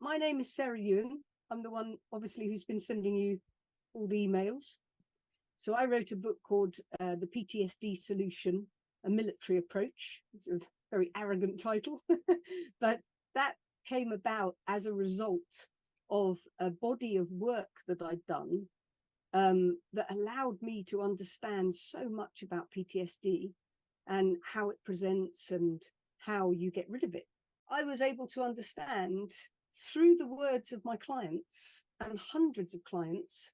My name is Sarah Ewan. I'm the one, obviously, who's been sending you all the emails. So I wrote a book called The PTSD Solution, a Military Approach. It's a very arrogant title, but that came about as a result of a body of work that I'd done that allowed me to understand so much about PTSD and how it presents and how you get rid of it. I was able to understand through the words of my clients and hundreds of clients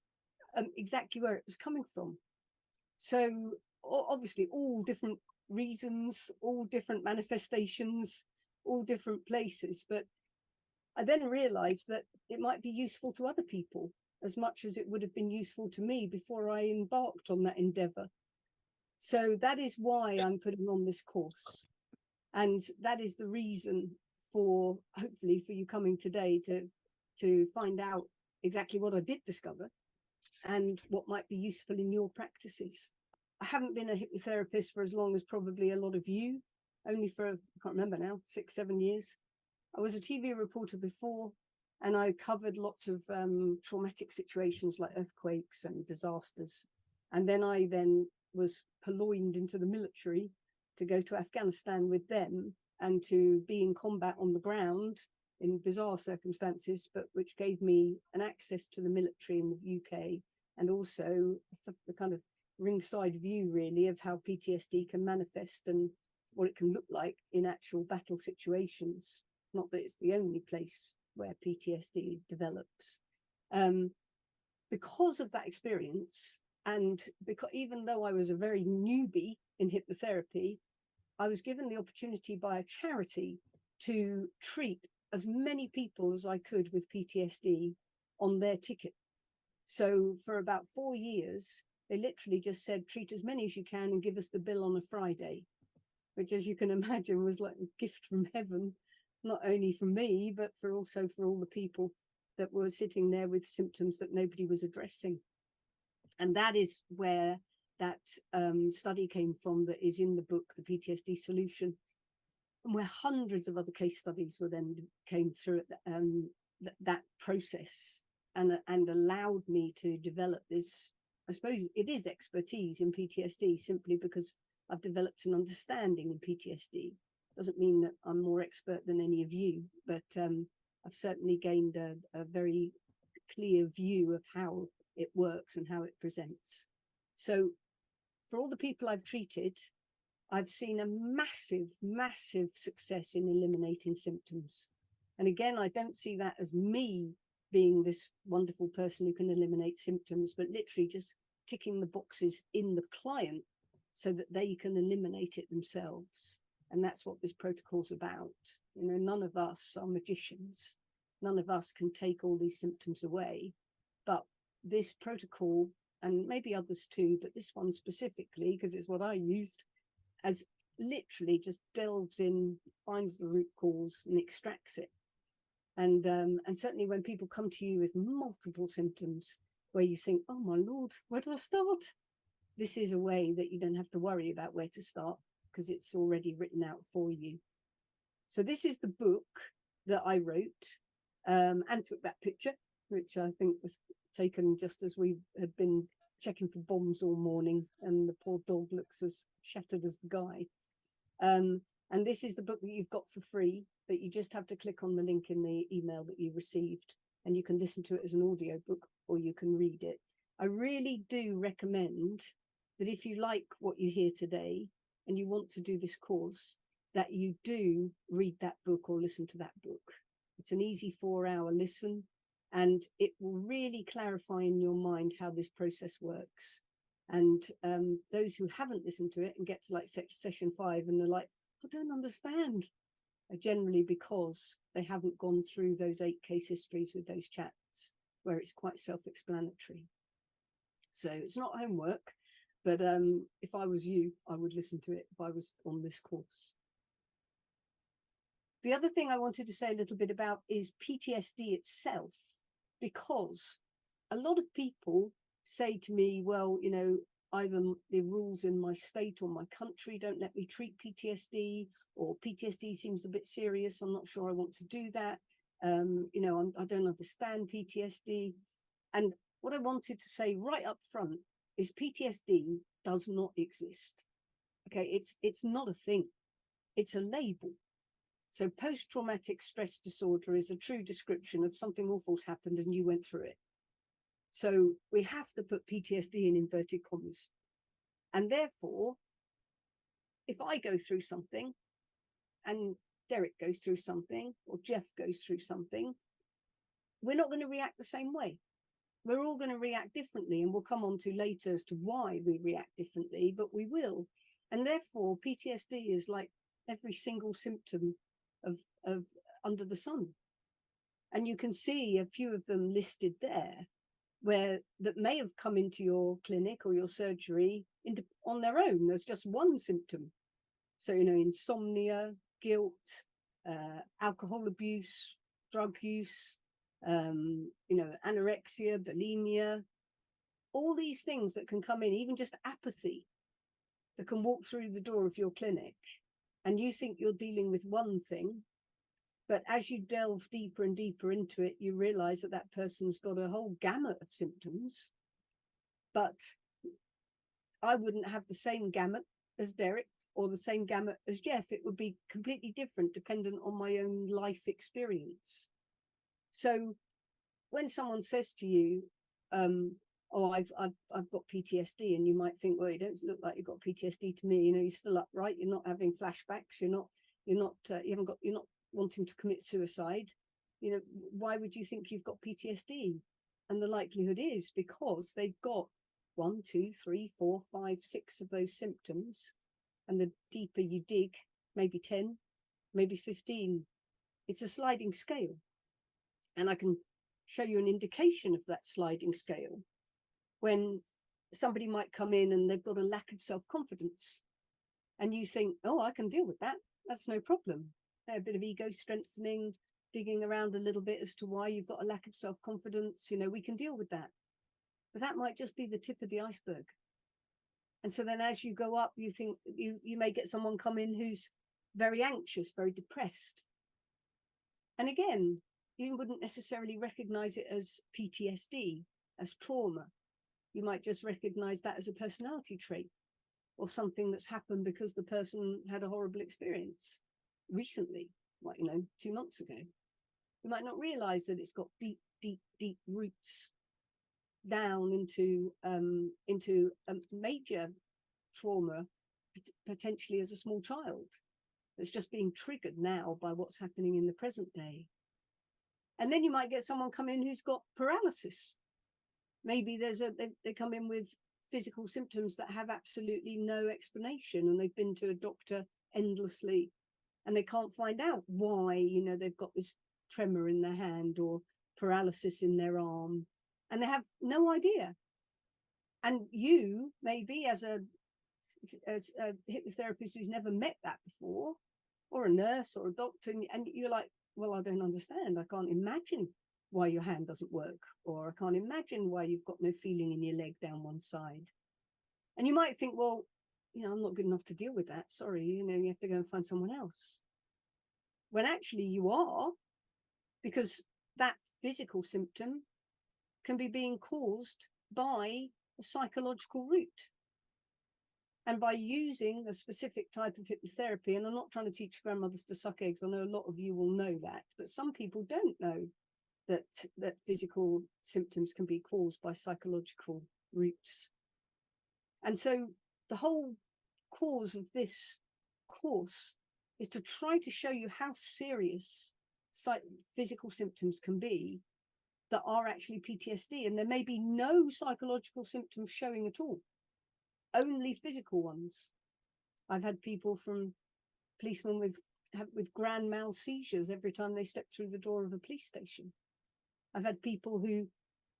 exactly where it was coming from. So obviously all different reasons, all different manifestations, all different places. But I then realized that it might be useful to other people as much as it would have been useful to me before I embarked on that endeavor. So that is why I'm putting on this course. And that is the reason for, hopefully, for you coming today to find out exactly what I did discover and what might be useful in your practices. I haven't been a hypnotherapist for as long as probably a lot of you, only for, I can't remember now, 6-7 years. I was a TV reporter before, and I covered lots of traumatic situations like earthquakes and disasters. And then I was purloined into the military to go to Afghanistan with them and to be in combat on the ground in bizarre circumstances, but which gave me an access to the military in the UK, and also the kind of ringside view really of how PTSD can manifest and what it can look like in actual battle situations. Not that it's the only place where PTSD develops. Because of that experience, and because even though I was a very newbie in hypnotherapy, I was given the opportunity by a charity to treat as many people as I could with PTSD on their ticket. So for about 4 years, they literally just said, treat as many as you can and give us the bill on a Friday, which, as you can imagine, was like a gift from heaven, not only for me, but also for all the people that were sitting there with symptoms that nobody was addressing. And that is where that study came from that is in the book, The PTSD Solution, and where hundreds of other case studies were then came through that process and allowed me to develop this. I suppose it is expertise in PTSD simply because I've developed an understanding in PTSD. Doesn't mean that I'm more expert than any of you, but I've certainly gained a very clear view of how it works and how it presents. So for all the people I've treated, I've seen a massive, massive success in eliminating symptoms. And again, I don't see that as me being this wonderful person who can eliminate symptoms, but literally just ticking the boxes in the client so that they can eliminate it themselves. And that's what this protocol's about. You know, none of us are magicians. None of us can take all these symptoms away. But this protocol, and maybe others too, but this one specifically, because it's what I used, as literally just delves in, finds the root cause and extracts it. And certainly when people come to you with multiple symptoms where you think, oh my Lord, where do I start? This is a way that you don't have to worry about where to start because it's already written out for you. So this is the book that I wrote and took that picture, which I think was taken just as we had been checking for bombs all morning, and the poor dog looks as shattered as the guy. And this is the book that you've got for free, that you just have to click on the link in the email that you received, and you can listen to it as an audio book or you can read it. I really do recommend that if you like what you hear today and you want to do this course, that you do read that book or listen to that book. It's an easy 4-hour listen, and it will really clarify in your mind how this process works. And those who haven't listened to it and get to like session 5 and they're like, I don't understand, are generally because they haven't gone through those 8 case histories with those chats where it's quite self-explanatory. So it's not homework, but if I was you, I would listen to it if I was on this course. The other thing I wanted to say a little bit about is PTSD itself, because a lot of people say to me, well, you know, either the rules in my state or my country don't let me treat PTSD, or PTSD seems a bit serious, I'm not sure I want to do that. You know, I don't understand PTSD. And what I wanted to say right up front is PTSD does not exist. Okay, it's not a thing. It's a label. So post-traumatic stress disorder is a true description of something awful's happened and you went through it. So we have to put PTSD in inverted commas. And therefore, if I go through something and Derek goes through something or Jeff goes through something, we're not going to react the same way. We're all going to react differently, and we'll come on to later as to why we react differently, but we will. And therefore, PTSD is like every single symptom of under the sun. And you can see a few of them listed there, where that may have come into your clinic or your surgery on their own. There's just one symptom. So, you know, insomnia, guilt, alcohol abuse, drug use, you know, anorexia, bulimia, all these things that can come in, even just apathy that can walk through the door of your clinic. And you think you're dealing with one thing, but as you delve deeper and deeper into it, you realize that that person's got a whole gamut of symptoms. But I wouldn't have the same gamut as Derek or the same gamut as Jeff. It would be completely different dependent on my own life experience. So when someone says to you, oh, I've got PTSD, and you might think, well, you don't look like you've got PTSD to me. You know, you're still upright. You're not having flashbacks. You're not wanting to commit suicide. You know, why would you think you've got PTSD? And the likelihood is because they've got 1, 2, 3, 4, 5, 6 of those symptoms. And the deeper you dig, maybe 10, maybe 15, it's a sliding scale. And I can show you an indication of that sliding scale when somebody might come in and they've got a lack of self-confidence. And you think, oh, I can deal with that. That's no problem. A bit of ego strengthening, digging around a little bit as to why you've got a lack of self-confidence. You know, we can deal with that. But that might just be the tip of the iceberg. And so then as you go up, you think you may get someone come in who's very anxious, very depressed. And again, you wouldn't necessarily recognize it as PTSD, as trauma. You might just recognize that as a personality trait or something that's happened because the person had a horrible experience recently, like, you know, 2 months ago. You might not realize that it's got deep, deep, deep roots down into a major trauma, potentially as a small child, that's just being triggered now by what's happening in the present day. And then you might get someone come in who's got paralysis. Maybe they come in with physical symptoms that have absolutely no explanation, and they've been to a doctor endlessly and they can't find out why, you know, they've got this tremor in their hand or paralysis in their arm, and they have no idea. And you, maybe as a hypnotherapist who's never met that before, or a nurse or a doctor, and you're like, well, I don't understand. I can't imagine why your hand doesn't work, or I can't imagine why you've got no feeling in your leg down one side. And you might think, well, you know, I'm not good enough to deal with that. Sorry, you know, you have to go and find someone else. When actually you are, because that physical symptom can be being caused by a psychological root. And by using a specific type of hypnotherapy, and I'm not trying to teach grandmothers to suck eggs, I know a lot of you will know that, but some people don't know that physical symptoms can be caused by psychological roots. And so the whole cause of this course is to try to show you how serious physical symptoms can be that are actually PTSD. And there may be no psychological symptoms showing at all, only physical ones. I've had people from policemen with grand mal seizures every time they step through the door of a police station. I've had people who,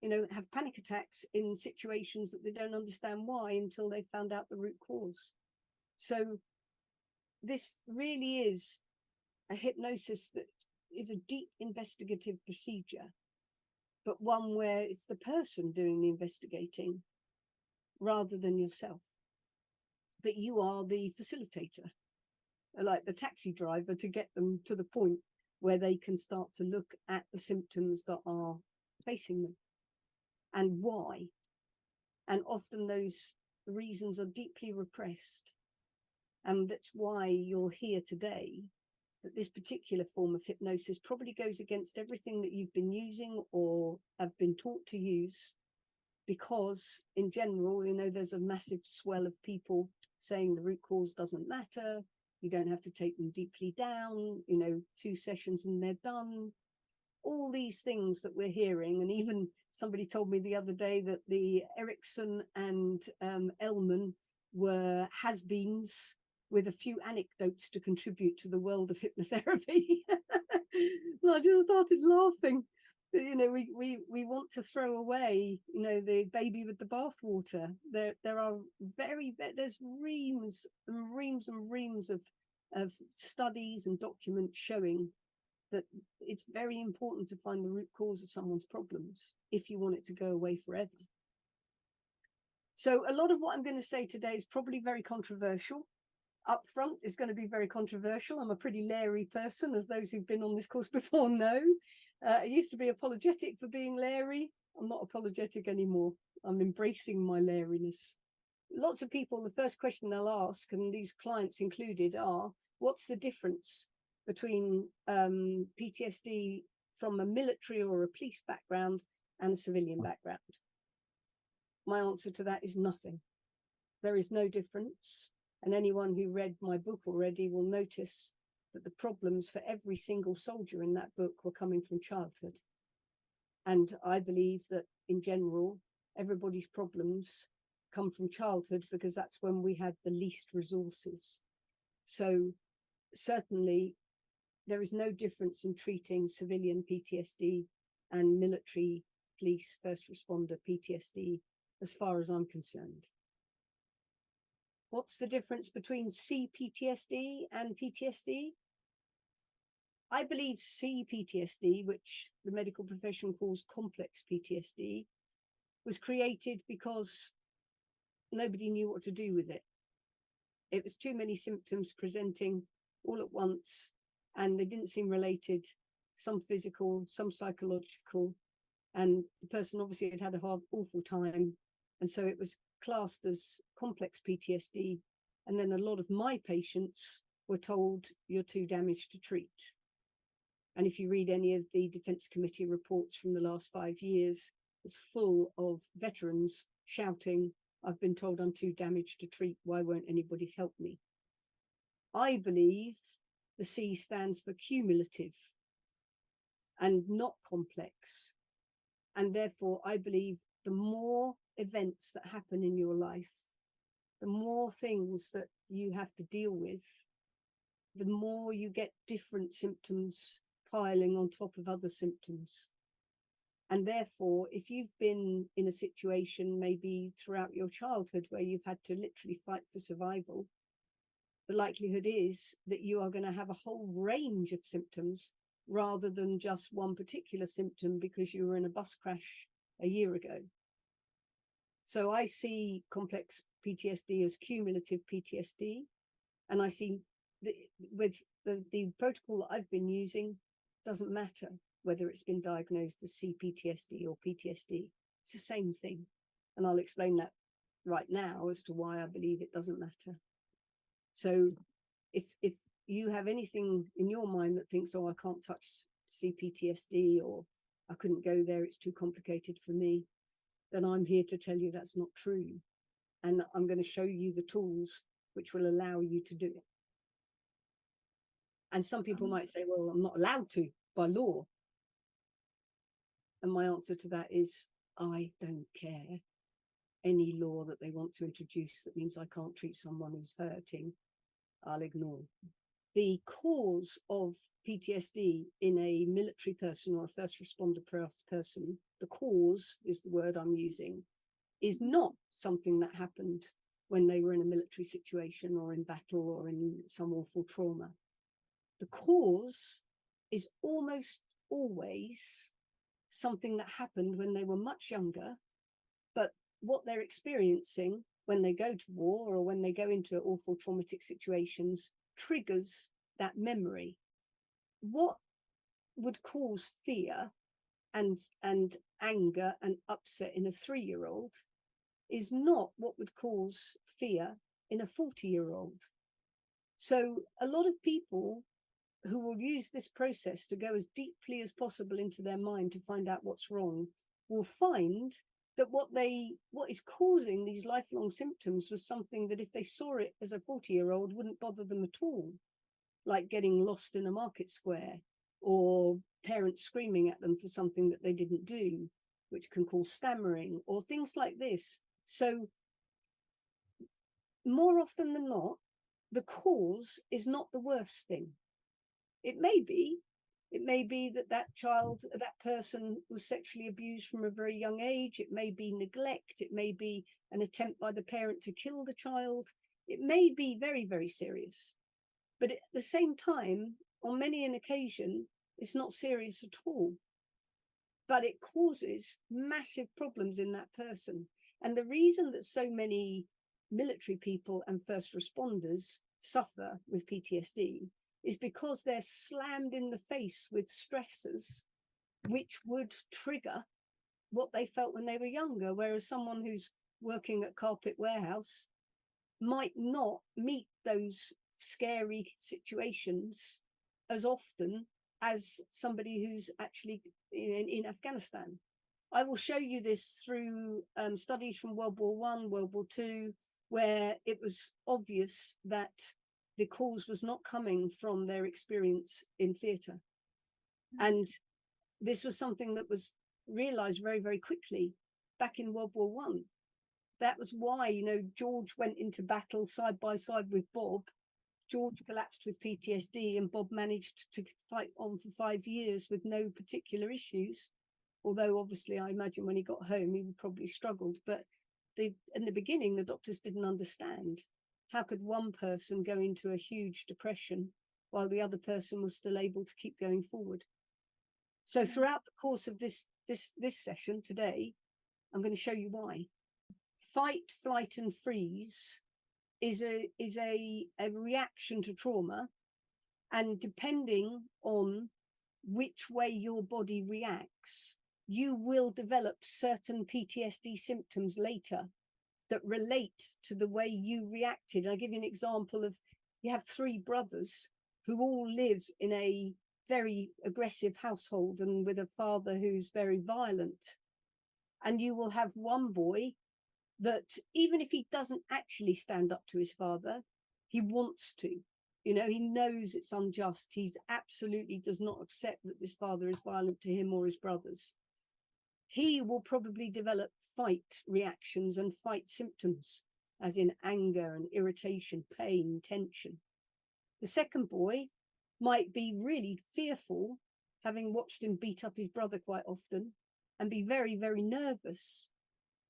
you know, have panic attacks in situations that they don't understand why until they found out the root cause. So this really is a hypnosis that is a deep investigative procedure, but one where it's the person doing the investigating rather than yourself. But you are the facilitator, like the taxi driver, to get them to the point where they can start to look at the symptoms that are facing them and why. And often those reasons are deeply repressed. And that's why you'll hear today that this particular form of hypnosis probably goes against everything that you've been using or have been taught to use, because in general, you know, there's a massive swell of people saying the root cause doesn't matter, you don't have to take them deeply down, you know, 2 sessions and they're done. All these things that we're hearing. And even somebody told me the other day that the Erickson and Ellman were has-beens with a few anecdotes to contribute to the world of hypnotherapy. And I just started laughing. You know, we want to throw away, you know, the baby with the bathwater. There are there's reams and reams and reams of studies and documents showing that it's very important to find the root cause of someone's problems if you want it to go away forever. So a lot of what I'm going to say today is probably very controversial. Up front is going to be very controversial. I'm a pretty leery person, as those who've been on this course before know. I used to be apologetic for being leery. I'm not apologetic anymore. I'm embracing my leeriness. Lots of people, the first question they'll ask, and these clients included, are, what's the difference between PTSD from a military or a police background and a civilian background? My answer to that is nothing. There is no difference. And anyone who read my book already will notice that the problems for every single soldier in that book were coming from childhood. And I believe that in general, everybody's problems come from childhood because that's when we had the least resources. So certainly there is no difference in treating civilian PTSD and military, police, first responder PTSD as far as I'm concerned. What's the difference between CPTSD and PTSD? I believe CPTSD, which the medical profession calls complex PTSD, was created because nobody knew what to do with it. It was too many symptoms presenting all at once, and they didn't seem related, some physical, some psychological, and the person obviously had had a hard, awful time, and so it was classed as complex PTSD. And then a lot of my patients were told, you're too damaged to treat. And if you read any of the Defence Committee reports from the last 5 years, it's full of veterans shouting, I've been told I'm too damaged to treat, why won't anybody help me? I believe the C stands for cumulative and not complex. And therefore, I believe the more events that happen in your life, the more things that you have to deal with, the more you get different symptoms piling on top of other symptoms. And therefore, if you've been in a situation maybe throughout your childhood where you've had to literally fight for survival, the likelihood is that you are going to have a whole range of symptoms rather than just one particular symptom because you were in a bus crash a year ago. So I see complex PTSD as cumulative PTSD, and I see with the protocol that I've been using, doesn't matter whether it's been diagnosed as CPTSD or PTSD. It's the same thing. And I'll explain that right now as to why I believe it doesn't matter. So if you have anything in your mind that thinks, oh, I can't touch CPTSD, or I couldn't go there, it's too complicated for me, then I'm here to tell you that's not true. And I'm going to show you the tools which will allow you to do it. And some people might say, well, I'm not allowed to by law. And my answer to that is, I don't care. Any law that they want to introduce that means I can't treat someone who's hurting, I'll ignore. The cause of PTSD in a military person or a first responder person, the cause is the word I'm using, is not something that happened when they were in a military situation or in battle or in some awful trauma. The cause is almost always something that happened when they were much younger, but what they're experiencing when they go to war or when they go into awful traumatic situations triggers that memory. What would cause fear and anger and upset in a 3-year-old is not what would cause fear in a 40-year-old. So a lot of people who will use this process to go as deeply as possible into their mind to find out what's wrong will find that what is causing these lifelong symptoms was something that if they saw it as a 40-year-old wouldn't bother them at all, like getting lost in a market square or parents screaming at them for something that they didn't do, which can cause stammering or things like this. So more often than not, the cause is not the worst thing. It may be that child, that person was sexually abused from a very young age. It may be neglect. It may be an attempt by the parent to kill the child. It may be very, very serious. But at the same time, on many an occasion, it's not serious at all. But it causes massive problems in that person. And the reason that so many military people and first responders suffer with PTSD is because they're slammed in the face with stressors which would trigger what they felt when they were younger, whereas someone who's working at Carpet Warehouse might not meet those scary situations as often as somebody who's actually in Afghanistan. I will show you this through studies from World War I, World War II, where it was obvious that the cause was not coming from their experience in theatre. And this was something that was realized very, very quickly back in World War I. That was why, George went into battle side by side with Bob. George collapsed with PTSD and Bob managed to fight on for 5 years with no particular issues. Although obviously I imagine when he got home, he probably struggled. But in the beginning, the doctors didn't understand. How could one person go into a huge depression while the other person was still able to keep going forward? So throughout the course of this session today, I'm going to show you why. Fight, flight, and freeze is a reaction to trauma, and depending on which way your body reacts, you will develop certain PTSD symptoms later that relate to the way you reacted. I'll give you an example of, you have 3 brothers who all live in a very aggressive household and with a father who's very violent. And you will have one boy that even if he doesn't actually stand up to his father, he wants to. He knows it's unjust. He absolutely does not accept that this father is violent to him or his brothers. He will probably develop fight reactions and fight symptoms, as in anger and irritation, pain, tension. The second boy might be really fearful, having watched him beat up his brother quite often, and be very, very nervous.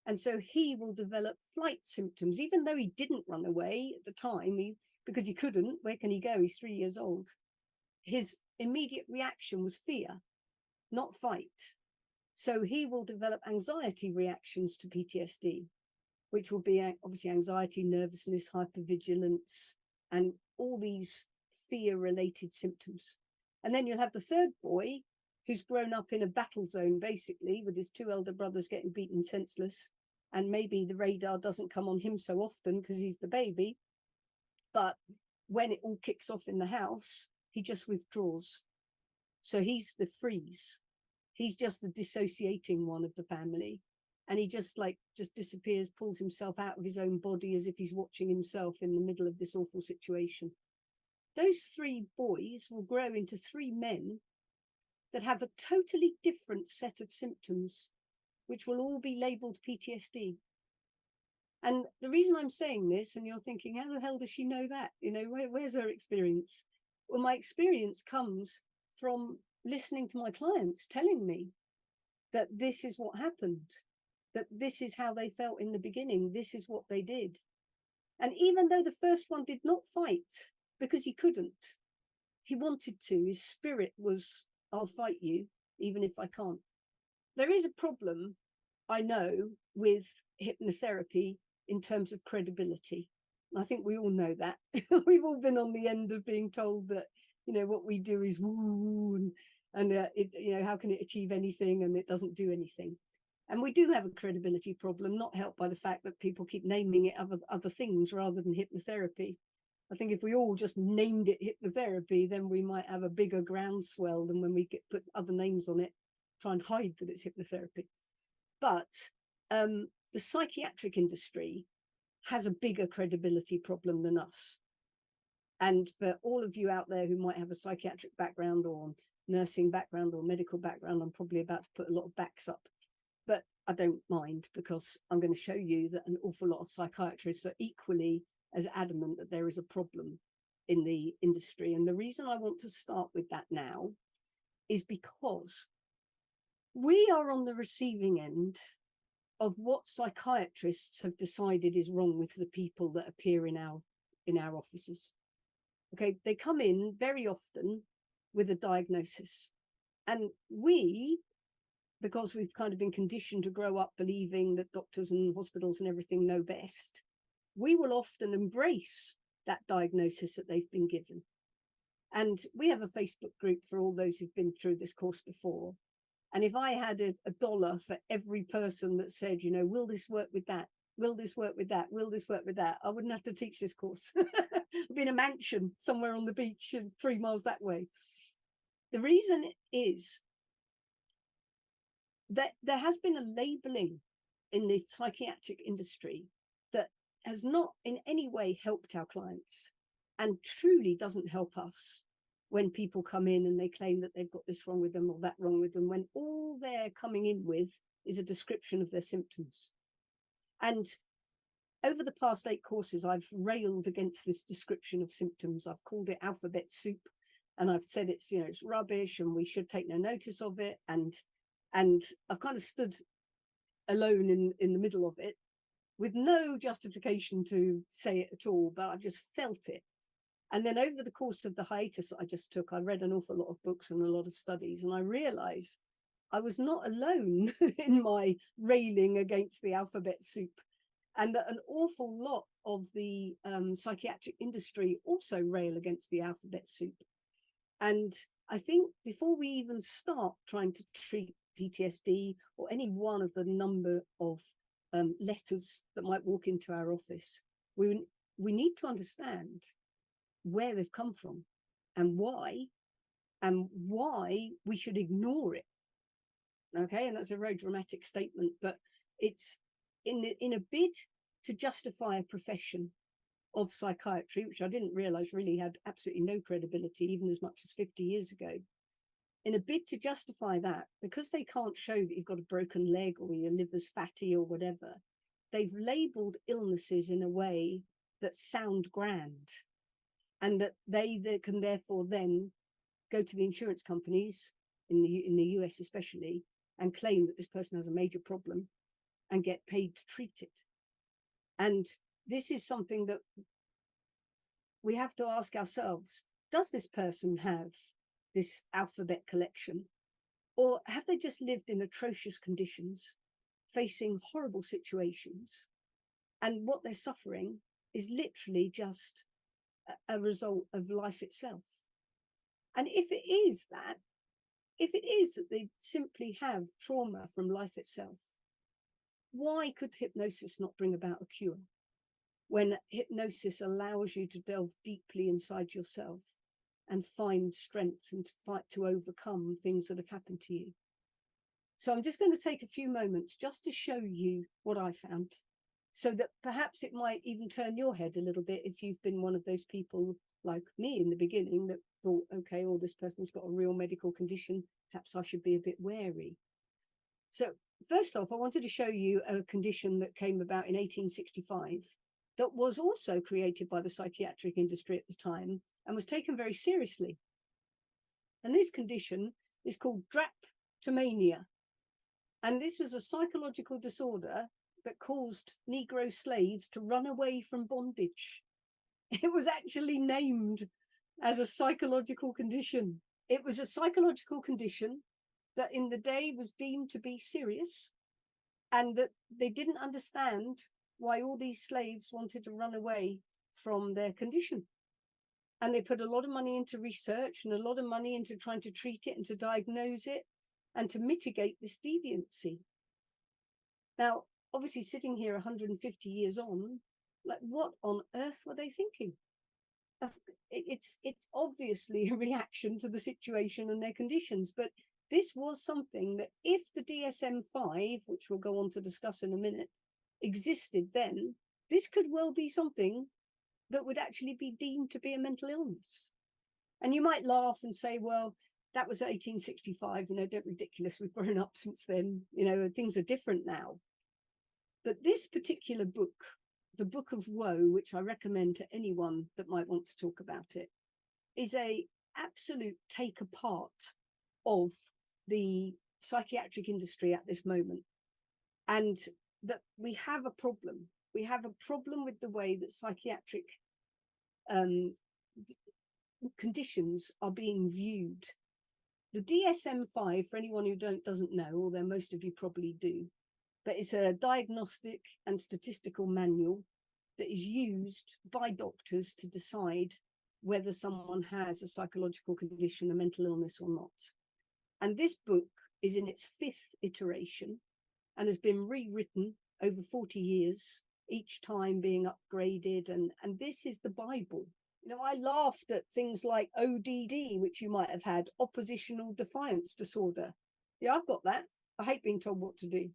And so he will develop flight symptoms, even though he didn't run away at the time, because he couldn't. Where can he go? He's 3 years old. His immediate reaction was fear, not fight. So he will develop anxiety reactions to PTSD, which will be obviously anxiety, nervousness, hypervigilance, and all these fear-related symptoms. And then you'll have the third boy who's grown up in a battle zone, basically, with his 2 elder brothers getting beaten senseless. And maybe the radar doesn't come on him so often because he's the baby. But when it all kicks off in the house, he just withdraws. So he's the freeze. He's just the dissociating one of the family. And he just disappears, pulls himself out of his own body as if he's watching himself in the middle of this awful situation. Those 3 boys will grow into 3 men that have a totally different set of symptoms, which will all be labeled PTSD. And the reason I'm saying this, and you're thinking, how the hell does she know that? Where's her experience? Well, my experience comes from listening to my clients telling me that this is what happened, that this is how they felt in the beginning, this is what they did. And even though the first one did not fight because he couldn't, he wanted to, his spirit was, I'll fight you, even if I can't. There is a problem, I know, with hypnotherapy in terms of credibility. I think we all know that. We've all been on the end of being told that, what we do is woo, and how can it achieve anything, and it doesn't do anything. And we do have a credibility problem, not helped by the fact that people keep naming it other things rather than hypnotherapy. I think if we all just named it hypnotherapy, then we might have a bigger groundswell than when we put other names on it, try and hide that it's hypnotherapy. But the psychiatric industry has a bigger credibility problem than us. And for all of you out there who might have a psychiatric background or nursing background or medical background, I'm probably about to put a lot of backs up, but I don't mind, because I'm going to show you that an awful lot of psychiatrists are equally as adamant that there is a problem in the industry. And the reason I want to start with that now is because we are on the receiving end of what psychiatrists have decided is wrong with the people that appear in our offices. Okay, they come in very often with a diagnosis, and we, because we've kind of been conditioned to grow up believing that doctors and hospitals and everything know best, we will often embrace that diagnosis that they've been given. And we have a Facebook group for all those who've been through this course before. And if I had a dollar for every person that said, will this work with that? Will this work with that? Will this work with that? I wouldn't have to teach this course. I'd be in a mansion somewhere on the beach and 3 miles that way. The reason is that there has been a labeling in the psychiatric industry that has not in any way helped our clients, and truly doesn't help us when people come in and they claim that they've got this wrong with them or that wrong with them, when all they're coming in with is a description of their symptoms. And over the past 8 courses, I've railed against this description of symptoms. I've called it alphabet soup, and I've said it's rubbish and we should take no notice of it. And I've kind of stood alone in the middle of it with no justification to say it at all, but I've just felt it. And then over the course of the hiatus that I just took, I read an awful lot of books and a lot of studies, and I realized I was not alone in my railing against the alphabet soup, and that an awful lot of the psychiatric industry also rail against the alphabet soup. And I think before we even start trying to treat PTSD or any one of the number of letters that might walk into our office, we need to understand where they've come from and why we should ignore it. Okay, and that's a very dramatic statement, but it's in a bid to justify a profession of psychiatry, which I didn't realize really had absolutely no credibility even as much as 50 years ago. In a bid to justify that, because they can't show that you've got a broken leg or your liver's fatty or whatever, they've labeled illnesses in a way that sound grand, and that they can therefore then go to the insurance companies in the US especially and claim that this person has a major problem and get paid to treat it. And this is something that we have to ask ourselves: does this person have this alphabet collection, or have they just lived in atrocious conditions, facing horrible situations, and what they're suffering is literally just a result of life itself? And if it is that they simply have trauma from life itself, why could hypnosis not bring about a cure, when hypnosis allows you to delve deeply inside yourself and find strength and to fight to overcome things that have happened to you? So I'm just going to take a few moments just to show you what I found, so that perhaps it might even turn your head a little bit if you've been one of those people like me in the beginning that thought, okay, this person's got a real medical condition, perhaps I should be a bit wary. So first off, I wanted to show you a condition that came about in 1865 that was also created by the psychiatric industry at the time and was taken very seriously. And this condition is called drapetomania. And this was a psychological disorder that caused Negro slaves to run away from bondage. It was actually named as a psychological condition. It was a psychological condition that in the day was deemed to be serious, and that they didn't understand why all these slaves wanted to run away from their condition. And they put a lot of money into research and a lot of money into trying to treat it and to diagnose it and to mitigate this deviancy. Now, obviously, sitting here 150 years on, like, what on earth were they thinking? It's obviously a reaction to the situation and their conditions, but this was something that if the DSM-5, which we'll go on to discuss in a minute, existed then, this could well be something that would actually be deemed to be a mental illness. And you might laugh and say, well, that was 1865, don't ridiculous, we've grown up since then, things are different now. But this particular book, the Book of Woe, which I recommend to anyone that might want to talk about it, is a absolute take apart of the psychiatric industry at this moment. And that we have a problem. We have a problem with the way that psychiatric conditions are being viewed. The DSM-5, for anyone who doesn't know, although most of you probably do, but it's a diagnostic and statistical manual that is used by doctors to decide whether someone has a psychological condition, a mental illness or not. And this book is in its 5th iteration and has been rewritten over 40 years, each time being upgraded. And this is the Bible. I laughed at things like ODD, which you might have had, oppositional defiance disorder. Yeah, I've got that. I hate being told what to do.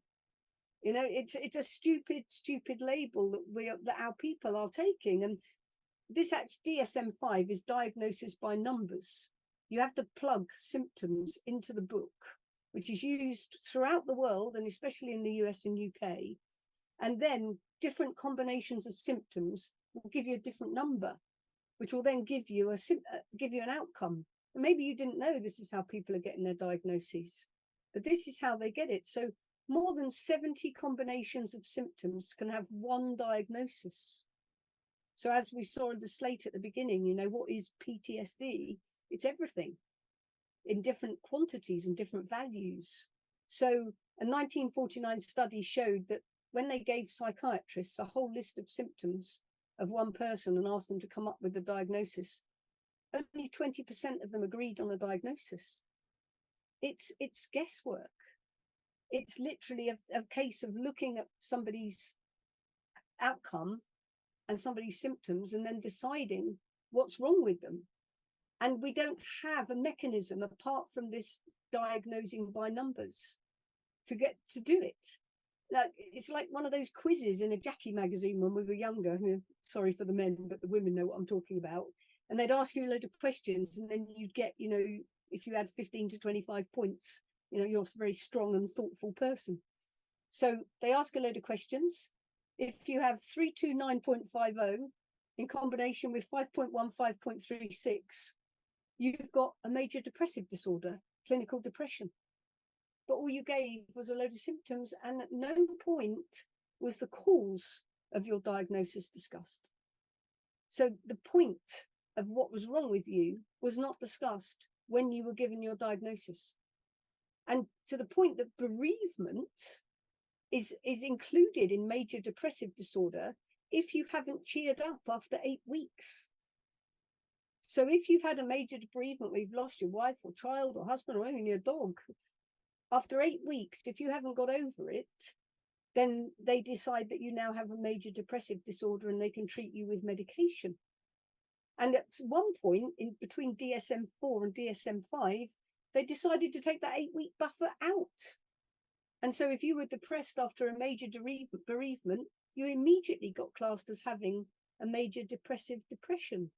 It's a stupid label that our people are taking. And this actually DSM-5 is diagnosis by numbers. You have to plug symptoms into the book, which is used throughout the world and especially in the US and UK. And then different combinations of symptoms will give you a different number, which will then give you an outcome. And maybe you didn't know this is how people are getting their diagnoses, but this is how they get it. So more than 70 combinations of symptoms can have one diagnosis. So as we saw in the slate at the beginning, what is PTSD? It's everything in different quantities and different values. So a 1949 study showed that when they gave psychiatrists a whole list of symptoms of one person and asked them to come up with a diagnosis, only 20% of them agreed on a diagnosis. It's guesswork. It's literally a case of looking at somebody's outcome and somebody's symptoms and then deciding what's wrong with them. And we don't have a mechanism apart from this diagnosing by numbers to do it. Like, it's like one of those quizzes in a Jackie magazine when we were younger. Sorry for the men, but the women know what I'm talking about. And they'd ask you a load of questions, and then you'd get, if you had 15 to 25 points, you're a very strong and thoughtful person. So they ask a load of questions. If you have 329.50 in combination with 5.1, 5.36, you've got a major depressive disorder, clinical depression. But all you gave was a load of symptoms, and at no point was the cause of your diagnosis discussed. So the point of what was wrong with you was not discussed when you were given your diagnosis. And to the point that bereavement is included in major depressive disorder if you haven't cheered up after 8 weeks. So if you've had a major bereavement where you've lost your wife or child or husband or even your dog, after 8 weeks, if you haven't got over it, then they decide that you now have a major depressive disorder and they can treat you with medication. And at one point in between DSM-4 and DSM-5, they decided to take that 8-week buffer out. And so if you were depressed after a major bereavement, you immediately got classed as having a major depressive depression.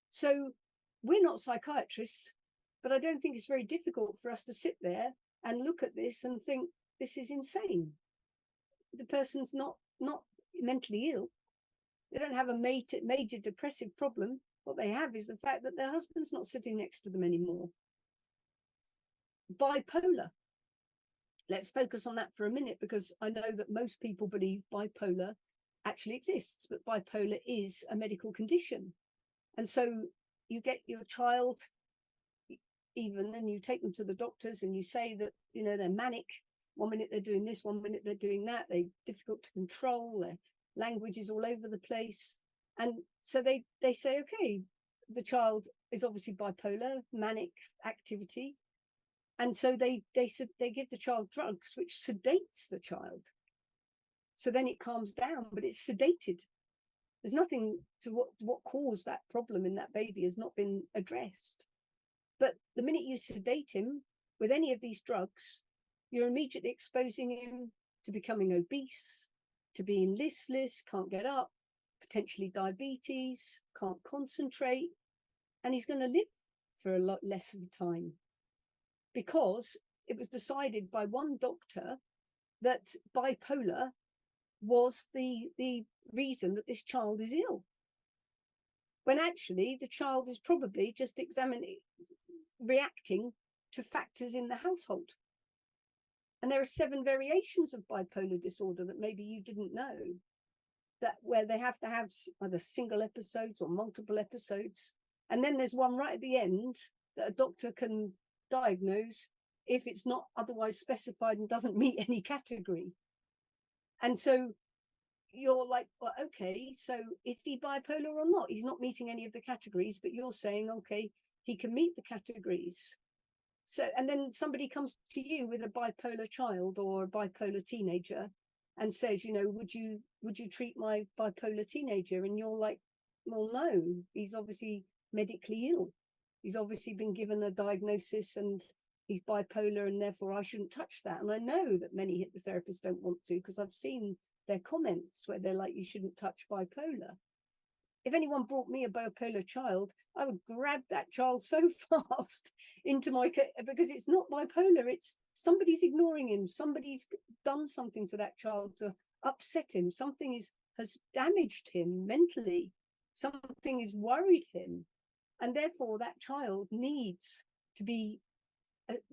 So we're not psychiatrists, but I don't think it's very difficult for us to sit there and look at this and think, this is insane. The person's not mentally ill. They don't have a major depressive problem. What they have is the fact that their husband's not sitting next to them anymore. Bipolar. Let's focus on that for a minute, because I know that most people believe bipolar actually exists, but bipolar is a medical condition. And so you get your child even, and you take them to the doctors and you say that, they're manic. 1 minute they're doing this, 1 minute they're doing that. They're difficult to control. Their language is all over the place. And so they say, okay, the child is obviously bipolar, manic activity. And so they give the child drugs which sedates the child. So then it calms down, but it's sedated. There's nothing to what caused that problem in that baby has not been addressed. But the minute you sedate him with any of these drugs, you're immediately exposing him to becoming obese, to being listless, can't get up, potentially diabetes, can't concentrate, and he's going to live for a lot less of time, because it was decided by one doctor that bipolar was the reason that this child is ill, when actually the child is probably just reacting to factors in the household. And there are 7 variations of bipolar disorder that maybe you didn't know, that where they have to have either single episodes or multiple episodes. And then there's one right at the end that a doctor can diagnose if it's not otherwise specified and doesn't meet any category. And so you're like, well, okay, so is he bipolar or not? He's not meeting any of the categories, but you're saying, okay, he can meet the categories. So, and then somebody comes to you with a bipolar child or a bipolar teenager and says, you know, would you treat my bipolar teenager? And you're like, well, no, he's obviously medically ill. He's obviously been given a diagnosis and he's bipolar, and therefore I shouldn't touch that. And I know that many hypnotherapists don't want to, because I've seen their comments where they're like, you shouldn't touch bipolar. If anyone brought me a bipolar child, I would grab that child so fast into my, because it's not bipolar, it's somebody's ignoring him, somebody's done something to that child to upset him, something has damaged him mentally, something has worried him, and therefore that child needs to be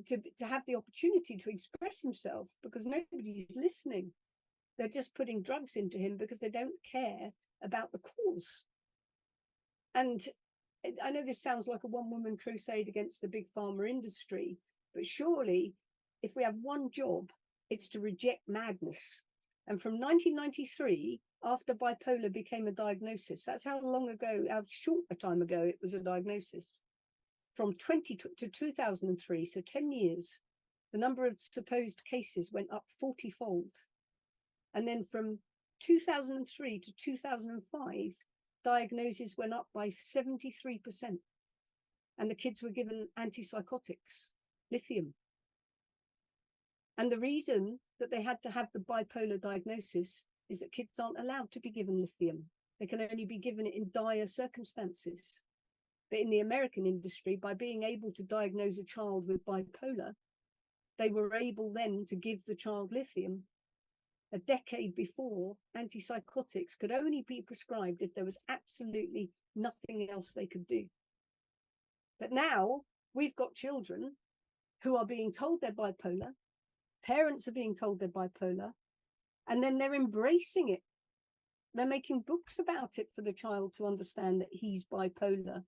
to have the opportunity to express himself, because nobody's listening. They're just putting drugs into him because they don't care about the cause. And I know this sounds like a one-woman crusade against the big pharma industry, but surely if we have one job, it's to reject madness. And from 1993, after bipolar became a diagnosis, that's how long ago, how short a time ago it was a diagnosis. From 20 to 2003, so 10 years, the number of supposed cases went up 40-fold. And then from 2003 to 2005, diagnoses went up by 73%. And the kids were given antipsychotics, lithium. And the reason that they had to have the bipolar diagnosis is that kids aren't allowed to be given lithium. They can only be given it in dire circumstances. But in the American industry, by being able to diagnose a child with bipolar, they were able then to give the child lithium. A decade before, antipsychotics could only be prescribed if there was absolutely nothing else they could do. But now we've got children who are being told they're bipolar, parents are being told they're bipolar, and then they're embracing it. They're making books about it for the child to understand that he's bipolar,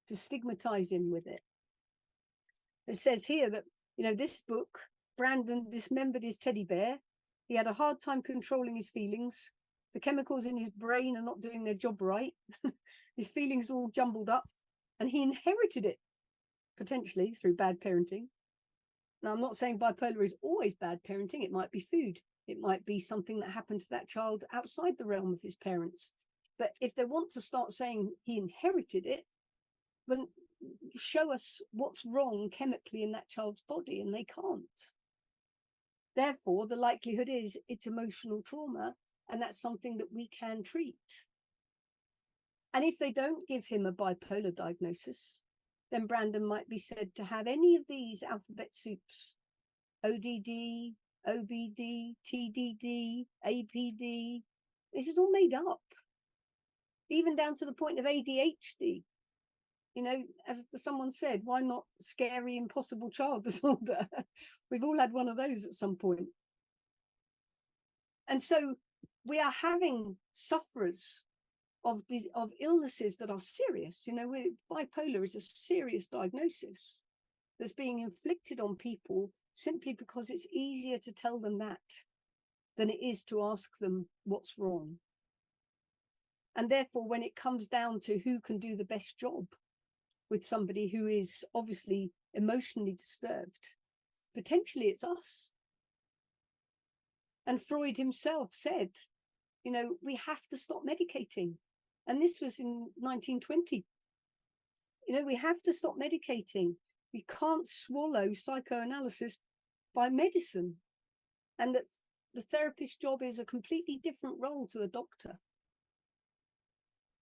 to stigmatize him with it. It says here that, you know, this book, Brandon dismembered his teddy bear. He had a hard time controlling his feelings. The chemicals in his brain are not doing their job right. His feelings are all jumbled up, and he inherited it, potentially through bad parenting. Now, I'm not saying bipolar is always bad parenting. It might be food. It might be something that happened to that child outside the realm of his parents. But if they want to start saying he inherited it, then show us what's wrong chemically in that child's body, and they can't. Therefore, the likelihood is it's emotional trauma, and that's something that we can treat. And if they don't give him a bipolar diagnosis, then Brandon might be said to have any of these alphabet soups: ODD, OBD, TDD, APD. This is all made up, even down to the point of ADHD. You know, as someone said, why not scary impossible child disorder? We've all had one of those at some point. And so we are having sufferers of illnesses that are serious. You know, bipolar is a serious diagnosis that's being inflicted on people simply because it's easier to tell them that than it is to ask them what's wrong. And therefore, when it comes down to who can do the best job with somebody who is obviously emotionally disturbed, potentially it's us. And Freud himself said, you know, we have to stop medicating. And this was in 1920. You know, we have to stop medicating. We can't swallow psychoanalysis by medicine. And that the therapist's job is a completely different role to a doctor.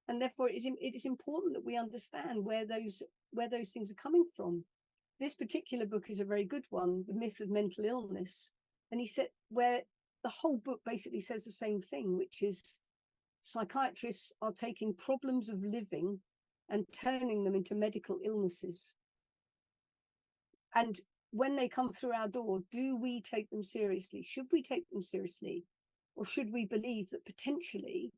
And therefore, it is important that we understand where those things are coming from. This particular book is a very good one, The Myth of Mental Illness. And he said, where the whole book basically says the same thing, which is psychiatrists are taking problems of living and turning them into medical illnesses. And when they come through our door, do we take them seriously? Should we take them seriously? Or should we believe that potentially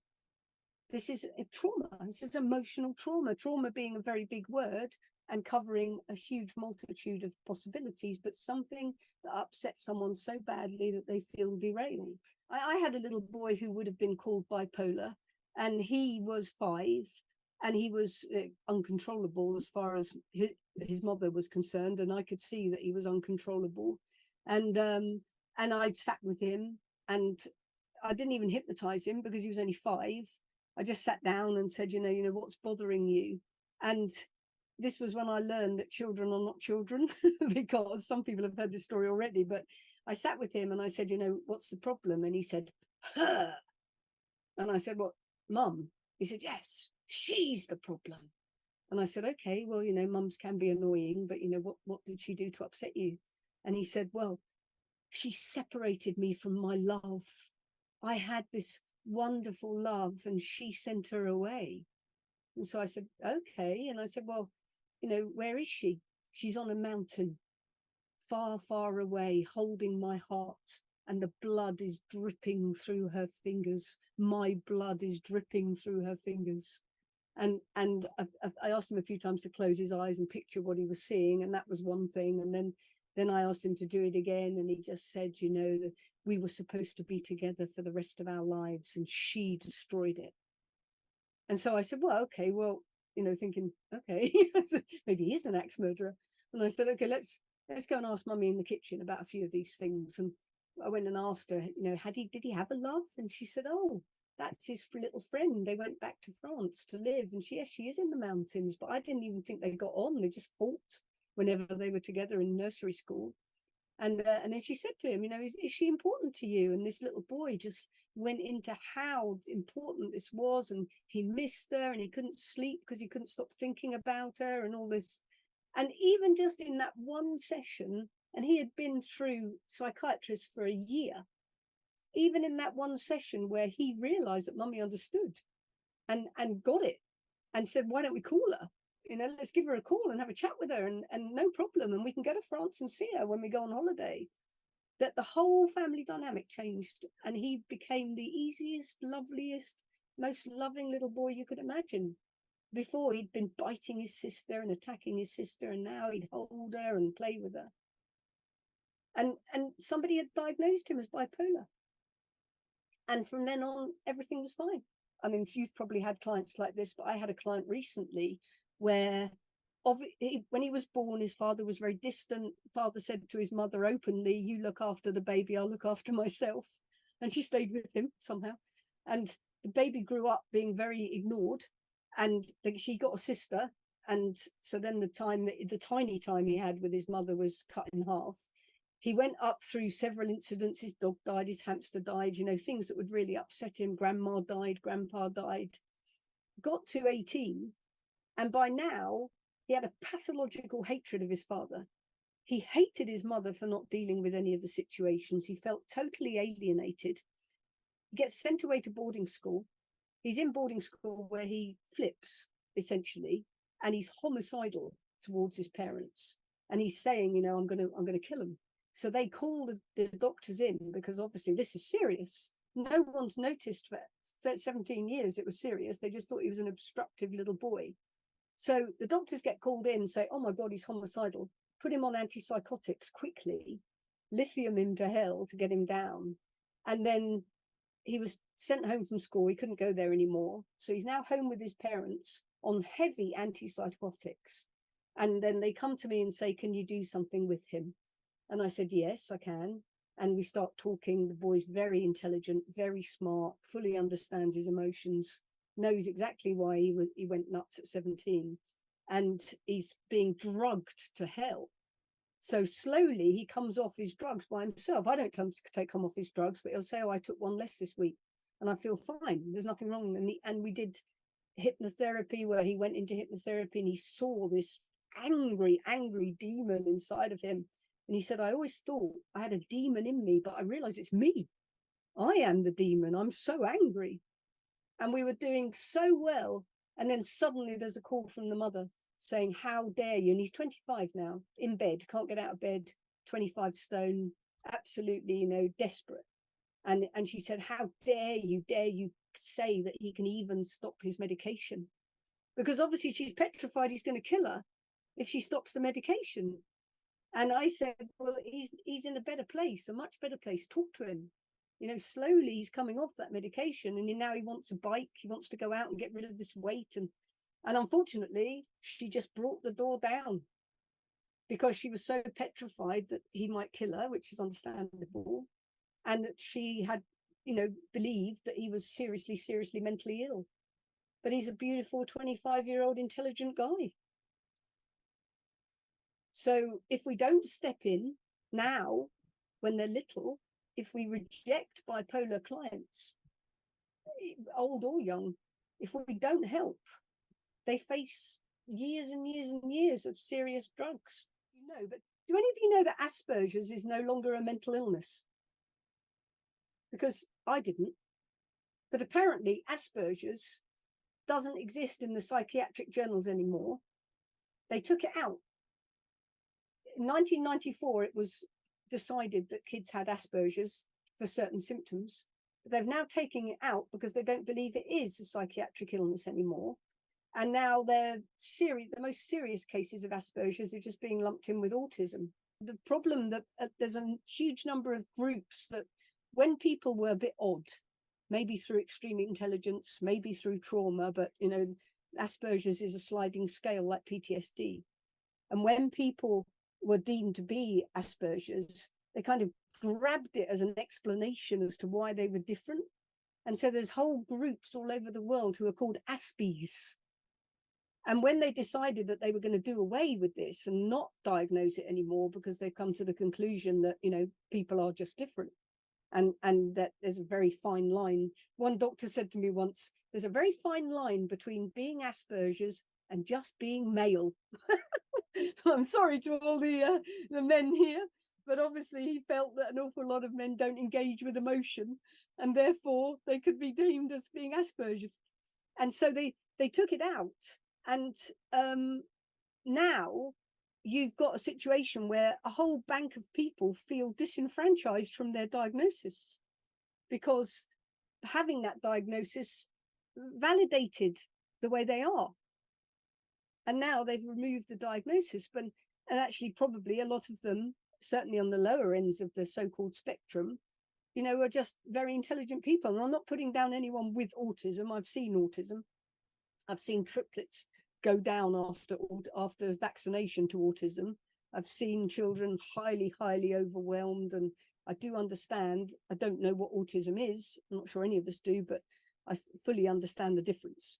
this is a trauma? This is emotional trauma, trauma being a very big word and covering a huge multitude of possibilities, but something that upsets someone so badly that they feel derailed. I had a little boy who would have been called bipolar, and he was 5, and he was uncontrollable as far as his mother was concerned, and I could see that he was uncontrollable. And I sat with him, and I didn't even hypnotize him because he was only 5. I just sat down and said, you know, what's bothering you? And this was when I learned that children are not children, because some people have heard this story already. But I sat with him and I said, you know, what's the problem? And he said, her. And I said, what, Mum? He said, yes, she's the problem. And I said, okay, well, you know, mums can be annoying, but, you know, what did she do to upset you? And he said, well, she separated me from my love. I had this wonderful love and she sent her away. And so I said, okay. And I said, well, you know, where is she? She's on a mountain, far, far away, holding my heart. And the blood is dripping through her fingers. My blood is dripping through her fingers. And I asked him a few times to close his eyes and picture what he was seeing. And that was one thing. And then I asked him to do it again. And he just said, you know, that we were supposed to be together for the rest of our lives and she destroyed it. And so I said, well, okay, well, you know, thinking, okay, maybe he is an axe murderer. And I said, okay, let's go and ask Mummy in the kitchen about a few of these things. And I went and asked her, you know, did he have a love? And she said, oh, that's his little friend. They went back to France to live. And she is in the mountains, but I didn't even think they got on. They just fought whenever they were together in nursery school. And then she said to him, you know, is she important to you? And this little boy just went into how important this was. And he missed her and he couldn't sleep because he couldn't stop thinking about her and all this. And even just in that one session, and he had been through psychiatrists for a year, even in that one session where he realized that Mummy understood and got it and said, why don't we call her? You know, let's give her a call and have a chat with her and no problem. And we can go to France and see her when we go on holiday. That the whole family dynamic changed and he became the easiest, loveliest, most loving little boy you could imagine. Before he'd been biting his sister and attacking his sister, and now he'd hold her and play with her. And somebody had diagnosed him as bipolar. And from then on, everything was fine. I mean, you've probably had clients like this, but I had a client recently where when he was born, his father was very distant. Father said to his mother openly, you look after the baby, I'll look after myself. And she stayed with him somehow. And the baby grew up being very ignored. And she got a sister. And so then the tiny time he had with his mother was cut in half. He went up through several incidents. His dog died, his hamster died, you know, things that would really upset him. Grandma died, grandpa died. Got to 18. And by now, he had a pathological hatred of his father. He hated his mother for not dealing with any of the situations. He felt totally alienated. He gets sent away to boarding school. He's in boarding school where he flips, essentially, and he's homicidal towards his parents. And he's saying, you know, I'm going to kill him. So they call the doctors in because obviously this is serious. No one's noticed for 17 years it was serious. They just thought he was an obstructive little boy. So the doctors get called in and say, oh my God, he's homicidal. Put him on antipsychotics quickly, lithium him to hell to get him down. And then he was sent home from school. He couldn't go there anymore. So he's now home with his parents on heavy antipsychotics. And then they come to me and say, can you do something with him? And I said, yes, I can. And we start talking. The boy's very intelligent, very smart, fully understands his emotions, knows exactly why he went nuts at 17. And he's being drugged to hell. So slowly he comes off his drugs by himself. I don't tell him to take him off his drugs, but he'll say, oh, I took one less this week and I feel fine. There's nothing wrong. And we did hypnotherapy, where he went into hypnotherapy and he saw this angry demon inside of him. And he said, I always thought I had a demon in me, but I realized it's me. I am the demon. I'm so angry. And we were doing so well. And then suddenly there's a call from the mother saying, how dare you? And he's 25 now, in bed, can't get out of bed, 25 stone, absolutely, desperate. And she said, how dare you say that he can even stop his medication? Because obviously she's petrified he's going to kill her if she stops the medication. And I said, well, he's in a better place, a much better place. Talk to him. Slowly he's coming off that medication, and now he wants a bike. He wants to go out and get rid of this weight. And unfortunately, she just brought the door down because she was so petrified that he might kill her, which is understandable. And that she had, believed that he was seriously mentally ill. But he's a beautiful 25-year-old intelligent guy. So if we don't step in now, when they're little, if we reject bipolar clients, old or young, if we don't help, they face years and years and years of serious drugs. But do any of you know that Asperger's is no longer a mental illness? Because I didn't. But apparently Asperger's doesn't exist in the psychiatric journals anymore. They took it out. In 1994, it was decided that kids had Asperger's for certain symptoms. But they've now taken it out because they don't believe it is a psychiatric illness anymore. And now the most serious cases of Asperger's are just being lumped in with autism. The problem that there's a huge number of groups that, when people were a bit odd, maybe through extreme intelligence, maybe through trauma, but Asperger's is a sliding scale like PTSD. And when people were deemed to be Asperger's, they kind of grabbed it as an explanation as to why they were different. And so there's whole groups all over the world who are called Aspies. And when they decided that they were going to do away with this and not diagnose it anymore, because they've come to the conclusion that, people are just different, and that there's a very fine line. One doctor said to me once, there's a very fine line between being Asperger's and just being male. I'm sorry to all the men here, but obviously he felt that an awful lot of men don't engage with emotion, and therefore they could be deemed as being Asperger's. And so they took it out. And now you've got a situation where a whole bank of people feel disenfranchised from their diagnosis, because having that diagnosis validated the way they are. And now they've removed the diagnosis, and actually probably a lot of them, certainly on the lower ends of the so-called spectrum, are just very intelligent people. And I'm not putting down anyone with autism. I've seen autism. I've seen triplets go down after vaccination to autism. I've seen children highly overwhelmed, and I do understand. I don't know what autism is. I'm not sure any of us do, but I fully understand the difference.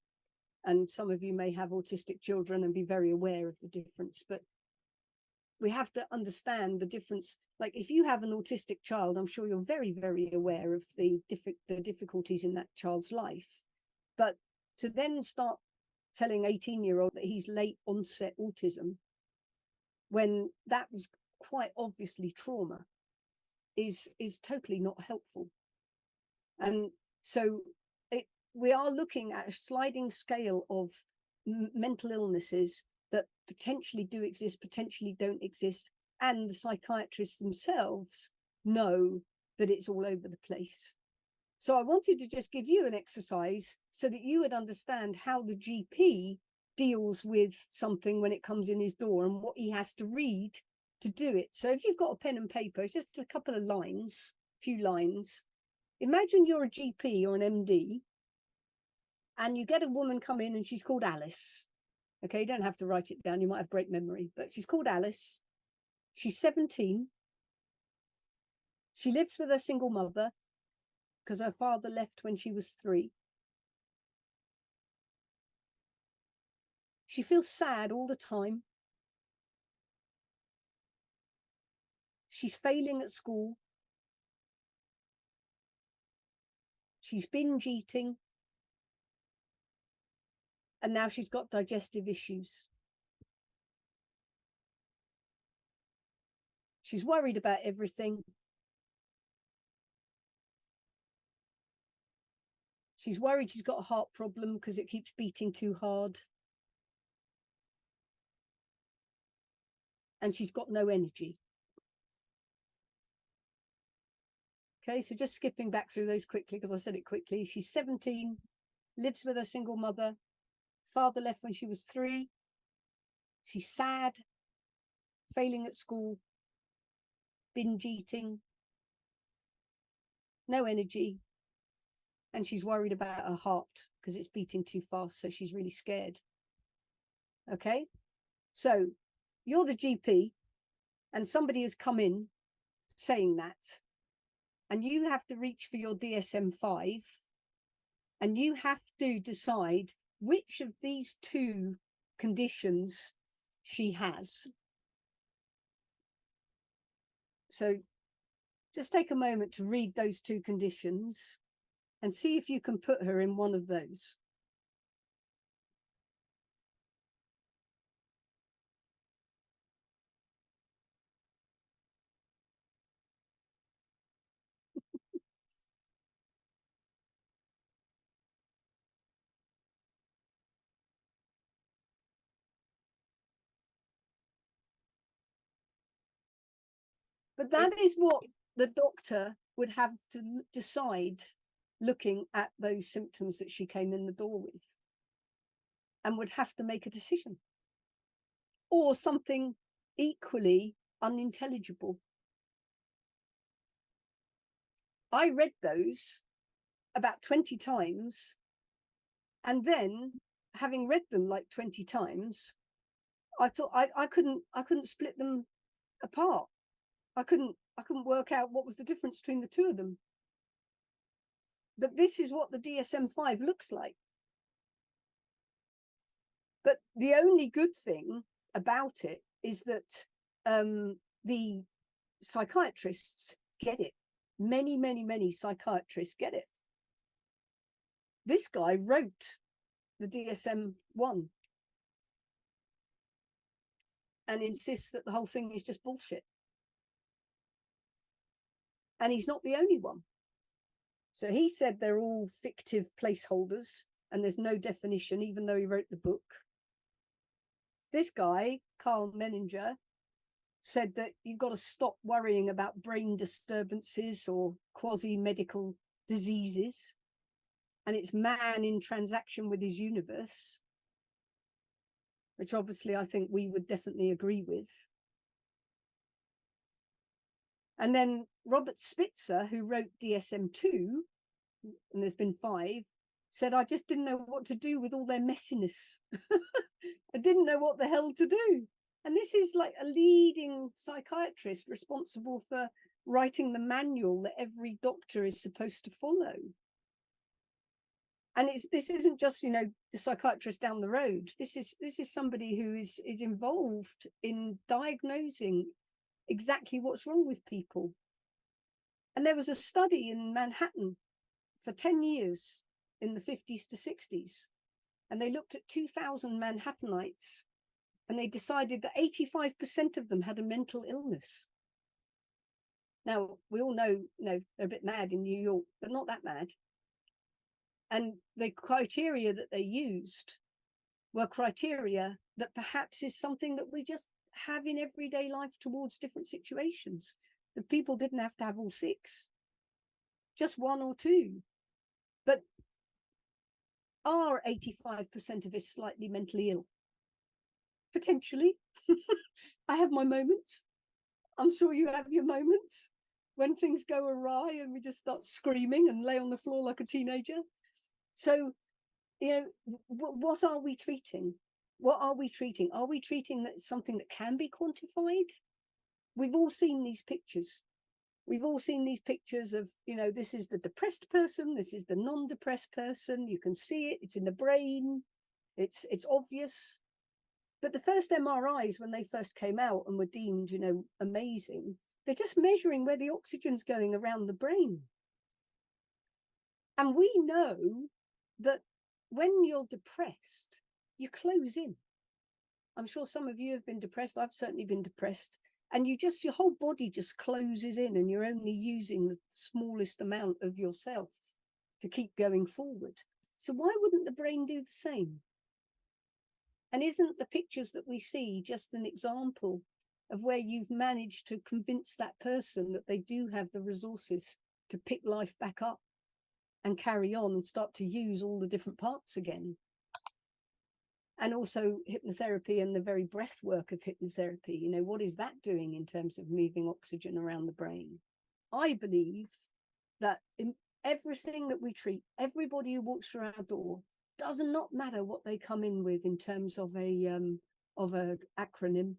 And some of you may have autistic children and be very aware of the difference, but we have to understand the difference. Like if you have an autistic child, I'm sure you're very aware of the difficulties in that child's life. But to then start telling 18-year-old that he's late onset autism, when that was quite obviously trauma, is totally not helpful. And so we are looking at a sliding scale of mental illnesses that potentially do exist, potentially don't exist, and the psychiatrists themselves know that it's all over the place. So I wanted to just give you an exercise so that you would understand how the GP deals with something when it comes in his door and what he has to read to do it. So if you've got a pen and paper, it's just a couple of lines, few lines, imagine you're a GP or an MD, and you get a woman come in and she's called Alice. Okay, you don't have to write it down. You might have great memory, but she's called Alice. She's 17. She lives with her single mother because her father left when she was 3. She feels sad all the time. She's failing at school. She's binge eating. And now she's got digestive issues. She's worried about everything. She's worried she's got a heart problem because it keeps beating too hard. And she's got no energy. Okay, so just skipping back through those quickly because I said it quickly. She's 17, lives with her single mother. Father left when she was 3. She's sad, failing at school, binge eating, no energy, and she's worried about her heart because it's beating too fast, so she's really scared. Okay, so you're the GP and somebody has come in saying that, and you have to reach for your DSM-5 and you have to decide which of these 2 conditions she has. So just take a moment to read those 2 conditions and see if you can put her in one of those. But that is what the doctor would have to decide looking at those symptoms that she came in the door with, and would have to make a decision. Or something equally unintelligible. I read those about 20 times, and then having read them like 20 times, I thought I couldn't split them apart. I couldn't work out what was the difference between the 2 of them. But this is what the DSM-5 looks like. But the only good thing about it is that the psychiatrists get it. Many psychiatrists get it. This guy wrote the DSM-1 and insists that the whole thing is just bullshit. And he's not the only one. So he said they're all fictive placeholders and there's no definition, even though he wrote the book. This guy, Carl Menninger, said that you've got to stop worrying about brain disturbances or quasi-medical diseases, and it's man in transaction with his universe, which obviously I think we would definitely agree with. And then Robert Spitzer, who wrote DSM-2, and there's been 5, said, I just didn't know what to do with all their messiness. I didn't know what the hell to do. And this is like a leading psychiatrist responsible for writing the manual that every doctor is supposed to follow. And this isn't just, you know, the psychiatrist down the road. This is somebody who is involved in diagnosing exactly what's wrong with people. And there was a study in Manhattan for 10 years in the 50s to 60s. And they looked at 2,000 Manhattanites, and they decided that 85% of them had a mental illness. Now, we all know, they're a bit mad in New York, but not that mad. And the criteria that they used were criteria that perhaps is something that we just have in everyday life towards different situations. The people didn't have to have all 6, just 1 or 2. But are 85% of us slightly mentally ill? Potentially. I have my moments. I'm sure you have your moments. when things go awry and we just start screaming and lay on the floor like a teenager. So, what are we treating? What are we treating? Are we treating that something that can be quantified? We've all seen these pictures. We've all seen these pictures of, this is the depressed person, this is the non-depressed person. You can see it, it's in the brain, it's obvious. But the first MRIs, when they first came out and were deemed, amazing, they're just measuring where the oxygen's going around the brain. And we know that when you're depressed, you close in. I'm sure some of you have been depressed. I've certainly been depressed. And your whole body just closes in, and you're only using the smallest amount of yourself to keep going forward. So why wouldn't the brain do the same? And isn't the pictures that we see just an example of where you've managed to convince that person that they do have the resources to pick life back up and carry on and start to use all the different parts again? And also hypnotherapy and the very breath work of hypnotherapy, what is that doing in terms of moving oxygen around the brain? I believe that in everything that we treat, everybody who walks through our door, does not matter what they come in with in terms of a acronym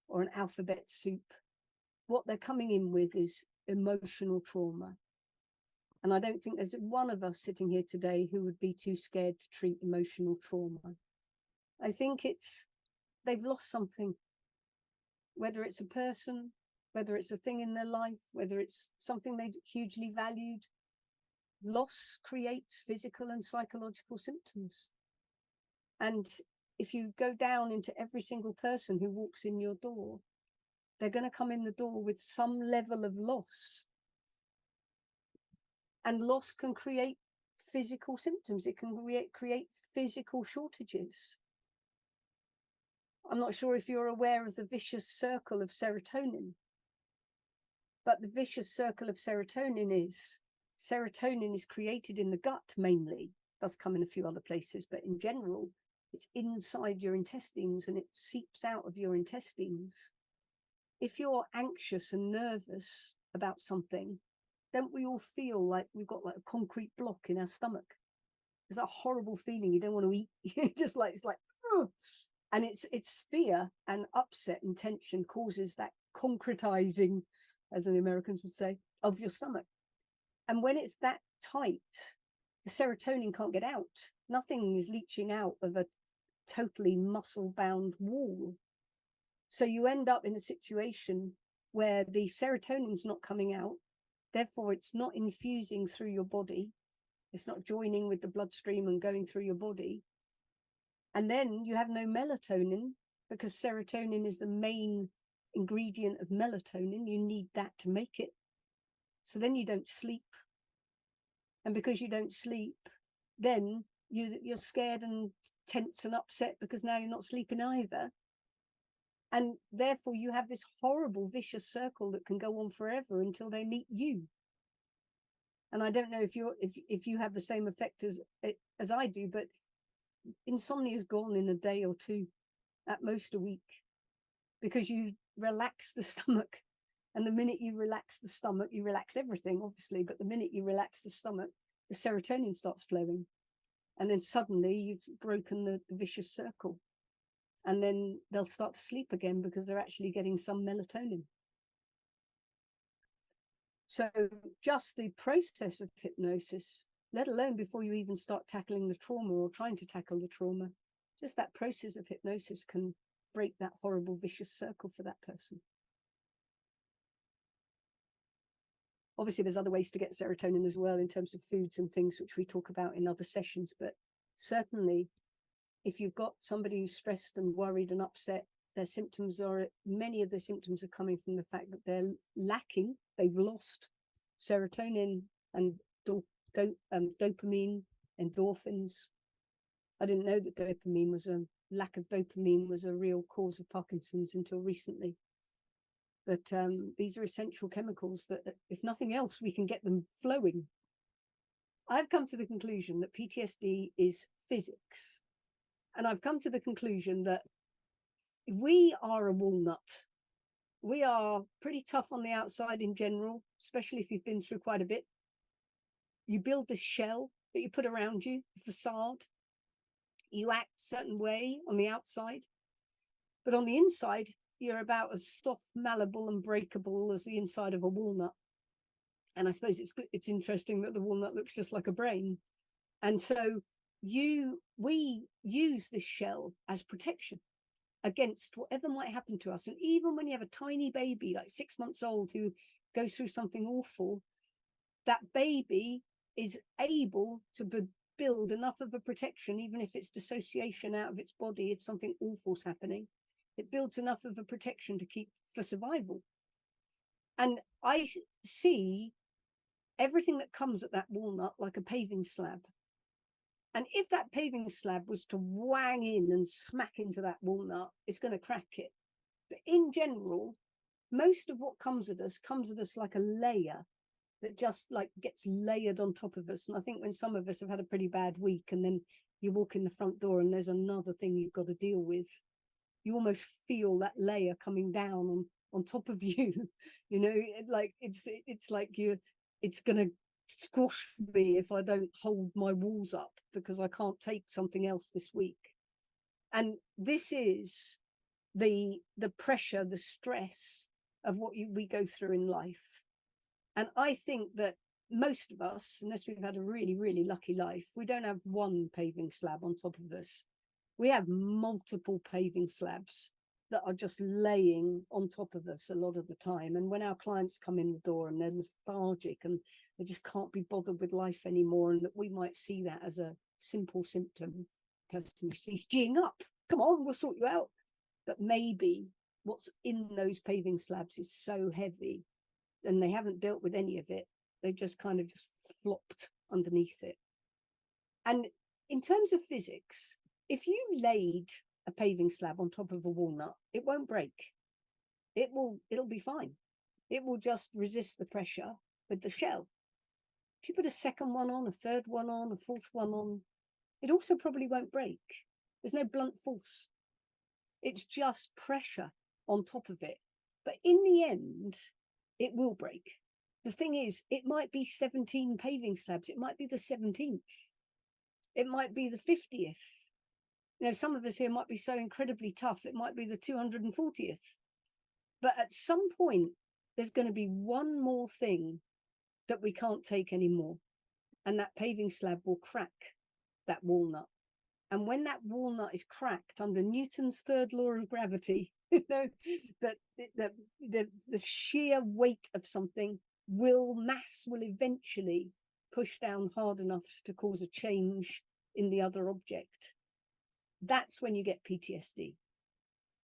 or an alphabet soup. What they're coming in with is emotional trauma. And I don't think there's one of us sitting here today who would be too scared to treat emotional trauma. I think they've lost something, whether it's a person, whether it's a thing in their life, whether it's something they hugely valued. Loss creates physical and psychological symptoms. And if you go down into every single person who walks in your door, they're going to come in the door with some level of loss. And loss can create physical symptoms. It can create physical shortages. I'm not sure if you're aware of the vicious circle of serotonin, but the vicious circle of serotonin is created in the gut mainly. It does come in a few other places, but in general, it's inside your intestines and it seeps out of your intestines. If you're anxious and nervous about something, don't we all feel like we've got like a concrete block in our stomach? It's that horrible feeling you don't want to eat. It's like, oh. And it's fear and upset and tension causes that concretizing, as the Americans would say, of your stomach. And when it's that tight, the serotonin can't get out. Nothing is leaching out of a totally muscle-bound wall. So you end up in a situation where the serotonin's not coming out, therefore it's not infusing through your body. It's not joining with the bloodstream and going through your body. And then you have no melatonin, because serotonin is the main ingredient of melatonin. You need that to make it. So then you don't sleep. And because you don't sleep, then you're scared and tense and upset because now you're not sleeping either. And therefore you have this horrible vicious circle that can go on forever until they meet you. And I don't know if you have the same effect as I do, but insomnia is gone in a day or two, at most a week, because you relax the stomach. And the minute you relax the stomach, you relax everything, obviously, but the minute you relax the stomach, the serotonin starts flowing. And then suddenly you've broken the vicious circle. And then they'll start to sleep again because they're actually getting some melatonin. So just the process of hypnosis, let alone before you even start tackling the trauma or trying to tackle the trauma, just that process of hypnosis can break that horrible vicious circle for that person. Obviously, there's other ways to get serotonin as well in terms of foods and things, which we talk about in other sessions. But certainly, if you've got somebody who's stressed and worried and upset, many of the symptoms are coming from the fact that they're lacking. They've lost serotonin and dopamine, endorphins. I didn't know that lack of dopamine was a real cause of Parkinson's until recently. But these are essential chemicals that, if nothing else, we can get them flowing. I've come to the conclusion that PTSD is physics. And I've come to the conclusion that if we are a walnut we are pretty tough on the outside in general, especially if you've been through quite a bit. You build this shell that you put around you, the facade. You act a certain way on the outside, but on the inside, you're about as soft, malleable and breakable as the inside of a walnut. And I suppose it's interesting that the walnut looks just like a brain. And so we use this shell as protection against whatever might happen to us. And even when you have a tiny baby, like 6 months old, who goes through something awful, that baby is able to build enough of a protection, even if it's dissociation out of its body, if something awful's happening, it builds enough of a protection to keep for survival. And I see everything that comes at that walnut like a paving slab. And if that paving slab was to wang in and smack into that walnut, it's going to crack it. But in general, most of what comes at us like a layer that just like gets layered on top of us. And I think when some of us have had a pretty bad week and then you walk in the front door and there's another thing you've got to deal with, you almost feel that layer coming down on top of you. You know, like it's like it's going to squash me if I don't hold my walls up because I can't take something else this week. And this is the pressure, the stress of what we go through in life. And I think that most of us, unless we've had a really, really lucky life, we don't have one paving slab on top of us. We have multiple paving slabs that are just laying on top of us a lot of the time. And when our clients come in the door and they're lethargic and they just can't be bothered with life anymore, and that we might see that as a simple symptom, person, he's geeing up, come on, we'll sort you out. But maybe what's in those paving slabs is so heavy and they haven't dealt with any of it. They've just kind of just flopped underneath it. And in terms of physics, if you laid a paving slab on top of a walnut, it won't break. It'll be fine. It will just resist the pressure with the shell. If you put a second one on, a third one on, a fourth one on, it also probably won't break. There's no blunt force. It's just pressure on top of it. But in the end, it will break. The thing is, it might be 17 paving slabs. It might be the 17th. It might be the 50th. You know, some of us here might be so incredibly tough. It might be the 240th. But at some point, there's going to be one more thing that we can't take anymore. And that paving slab will crack that walnut. And when that walnut is cracked under Newton's third law of gravity, you know, that the sheer weight of something mass will eventually push down hard enough to cause a change in the other object. That's when you get PTSD.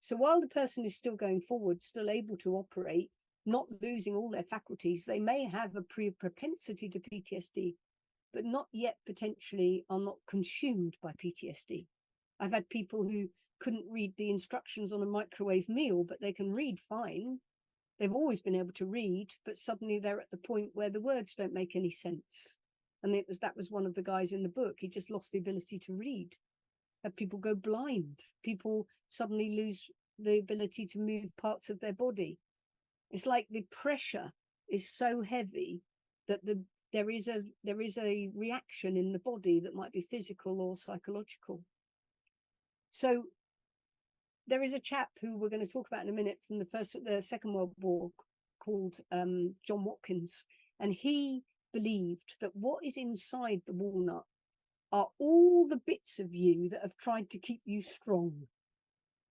So while the person is still going forward, still able to operate, not losing all their faculties, they may have a propensity to PTSD, but not yet potentially are not consumed by PTSD. I've had people who couldn't read the instructions on a microwave meal, but they can read fine. They've always been able to read, but suddenly they're at the point where the words don't make any sense. And that was one of the guys in the book. He just lost the ability to read. People go blind. People suddenly lose the ability to move parts of their body. It's like the pressure is so heavy that there is a reaction in the body that might be physical or psychological. So there is a chap who we're going to talk about in a minute from the Second World War called John Watkins, and he believed that what is inside the walnut are all the bits of you that have tried to keep you strong.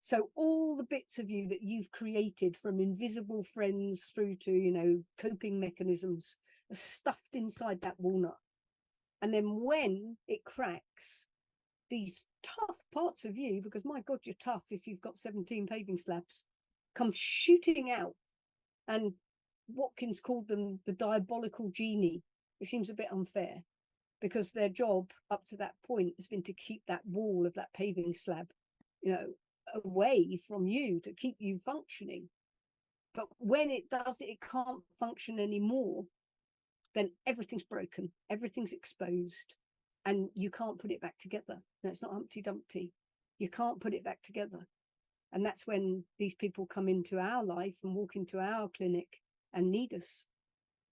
So all the bits of you that you've created, from invisible friends through to, you know, coping mechanisms, are stuffed inside that walnut. And then when it cracks, these tough parts of you, because my God, you're tough if you've got 17 paving slabs, come shooting out. And Watkins called them the diabolical genie, which seems a bit unfair, because their job up to that point has been to keep that wall of that paving slab, you know, away from you, to keep you functioning. But when it does it can't function anymore, then everything's broken, everything's exposed, and you can't put it back together. No, it's not Humpty Dumpty. You can't put it back together. And that's when these people come into our life and walk into our clinic and need us,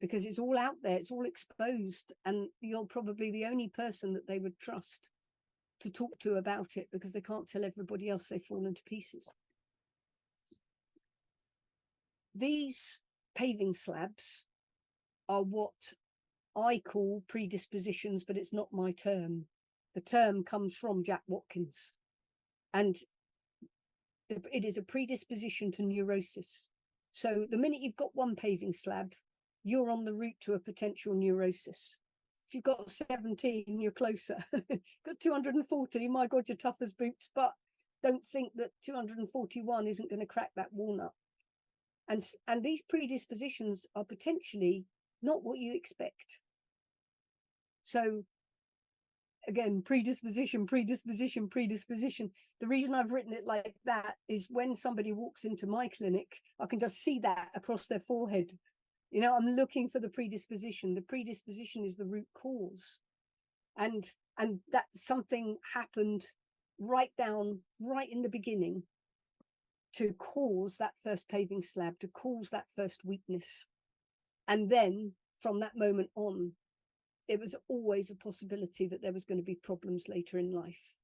because it's all out there, it's all exposed, and you're probably the only person that they would trust to talk to about it, because they can't tell everybody else they've fallen to pieces. These paving slabs are what I call predispositions, but it's not my term. The term comes from Jack Watkins, and it is a predisposition to neurosis. So the minute you've got one paving slab, you're on the route to a potential neurosis. If you've got 17, you're closer. Got 240, my God, you're tough as boots, but don't think that 241 isn't going to crack that walnut. And these predispositions are potentially not what you expect. So again, predisposition. The reason I've written it like that is when somebody walks into my clinic, I can just see that across their forehead. You know, I'm looking for the predisposition. The predisposition is the root cause. And that something happened right in the beginning to cause that first paving slab, to cause that first weakness. And then from that moment on, it was always a possibility that there was going to be problems later in life.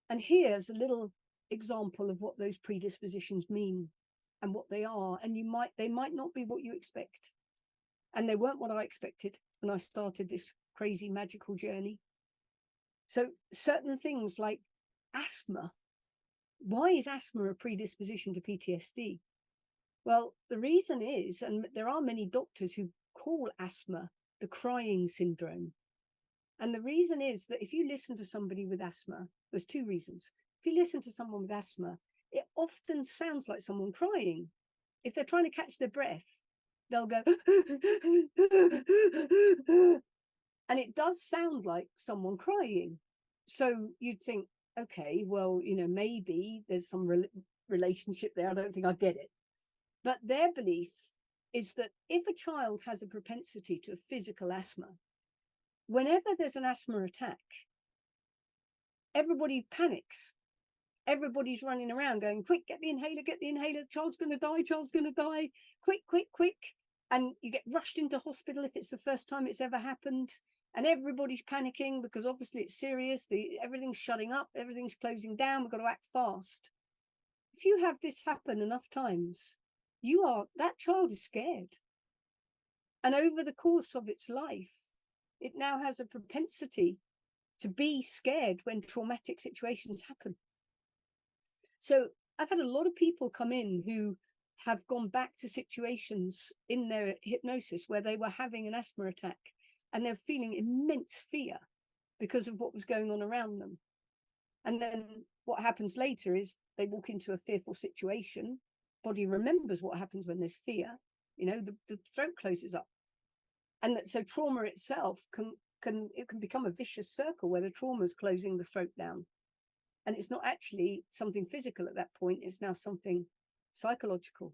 And here's a little example of what those predispositions mean and what they are. And they might not be what you expect. And they weren't what I expected when I started this crazy magical journey. So certain things like asthma. Why is asthma a predisposition to PTSD? Well, the reason is, and there are many doctors who call asthma the crying syndrome. And the reason is that if you listen to somebody with asthma, there's two reasons. If you listen to someone with asthma, it often sounds like someone crying. If they're trying to catch their breath, they'll go, and it does sound like someone crying. So you'd think, okay, well, you know, maybe there's some relationship there. I don't think I get it. But their belief is that if a child has a propensity to a physical asthma, whenever there's an asthma attack, everybody panics. Everybody's running around going, quick, get the inhaler, child's going to die, quick. And you get rushed into hospital if it's the first time it's ever happened. And everybody's panicking because obviously it's serious. Everything's shutting up, everything's closing down. We've got to act fast. If you have this happen enough times, that child is scared. And over the course of its life, it now has a propensity to be scared when traumatic situations happen. So I've had a lot of people come in who have gone back to situations in their hypnosis where they were having an asthma attack and they're feeling immense fear because of what was going on around them. And then what happens later is they walk into a fearful situation. Body remembers what happens when there's fear. You know, the throat closes up. And so trauma itself can become a vicious circle where the trauma is closing the throat down. And it's not actually something physical at that point. It's now something psychological.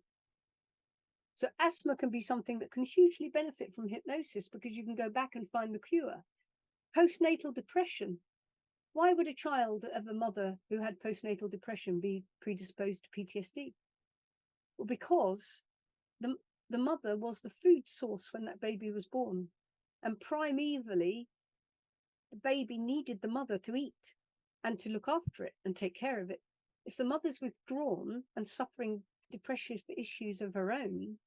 So asthma can be something that can hugely benefit from hypnosis because you can go back and find the cure. Postnatal depression. Why would a child of a mother who had postnatal depression be predisposed to PTSD? Well, because the mother was the food source when that baby was born. And primevally, the baby needed the mother to eat and to look after it and take care of it. If the mother's withdrawn and suffering depressive issues of her own,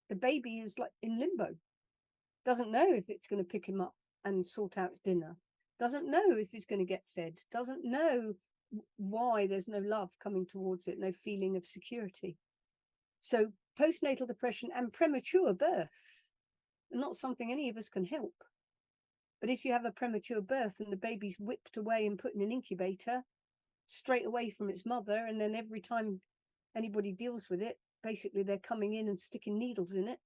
the baby is like in limbo. Doesn't know if it's going to pick him up and sort out its dinner. Doesn't know if it's going to get fed. Doesn't know why there's no love coming towards it, no feeling of security. So postnatal depression and premature birth are not something any of us can help. But if you have a premature birth and the baby's whipped away and put in an incubator straight away from its mother, and then every time anybody deals with it, basically they're coming in and sticking needles in it,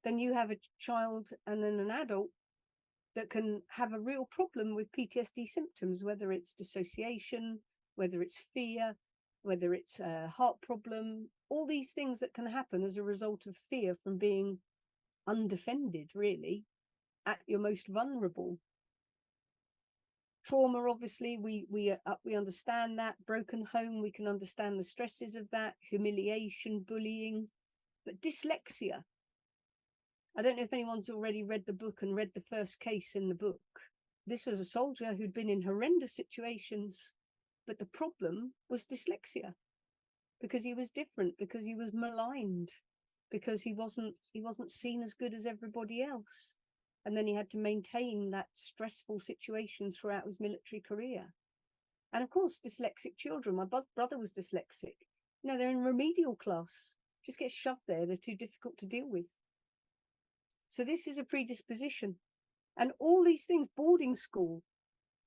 then you have a child and then an adult that can have a real problem with PTSD symptoms, whether it's dissociation, whether it's fear, whether it's a heart problem, all these things that can happen as a result of fear from being undefended, really, at your most vulnerable. Trauma, obviously, we understand that. Broken home, we can understand the stresses of that. Humiliation, bullying. But dyslexia, I don't know if anyone's already read the book and read the first case in the book. This was a soldier who'd been in horrendous situations, but the problem was dyslexia, because he was different, because he was maligned, because he wasn't seen as good as everybody else. And then he had to maintain that stressful situation throughout his military career. And of course, dyslexic children, my brother was dyslexic. You know, they're in remedial class, just get shoved there. They're too difficult to deal with. So this is a predisposition. And all these things, boarding school,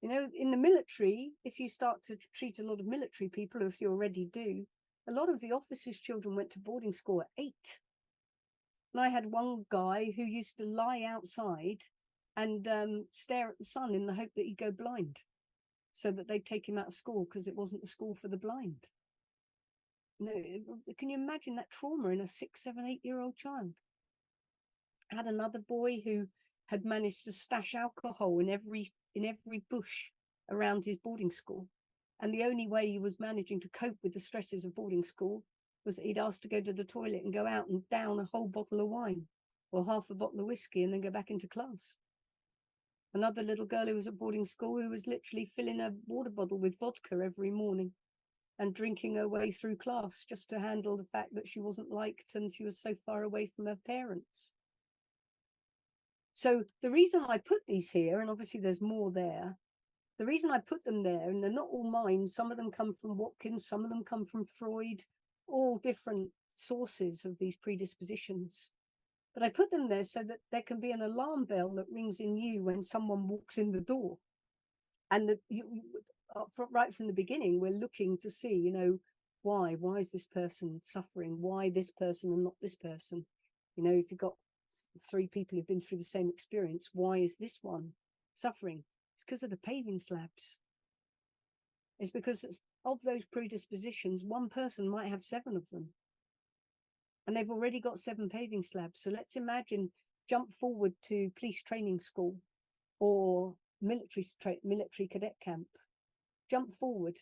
you know, in the military, if you start to treat a lot of military people, or if you already do, a lot of the officers' children went to boarding school at 8. And I had one guy who used to lie outside and stare at the sun in the hope that he'd go blind, so that they'd take him out of school because it wasn't the school for the blind. You know, can you imagine that trauma in a 6, 7, 8-year-old child? I had another boy who had managed to stash alcohol in every bush around his boarding school. And the only way he was managing to cope with the stresses of boarding school was that he'd asked to go to the toilet and go out and down a whole bottle of wine or half a bottle of whiskey and then go back into class. Another little girl who was at boarding school who was literally filling a water bottle with vodka every morning and drinking her way through class just to handle the fact that she wasn't liked and she was so far away from her parents. So the reason I put these here, and obviously there's more there, the reason I put them there, and they're not all mine, some of them come from Watkins, some of them come from Freud, all different sources of these predispositions. But I put them there so that there can be an alarm bell that rings in you when someone walks in the door. And right from the beginning, we're looking to see, you know, why is this person suffering? Why this person and not this person? You know, if you've got 3 people who've been through the same experience, why is this one suffering? It's because of the paving slabs. It's because of those predispositions, one person might have 7 of them. And they've already got 7 paving slabs. So let's imagine, jump forward to police training school or military cadet camp. Jump forward,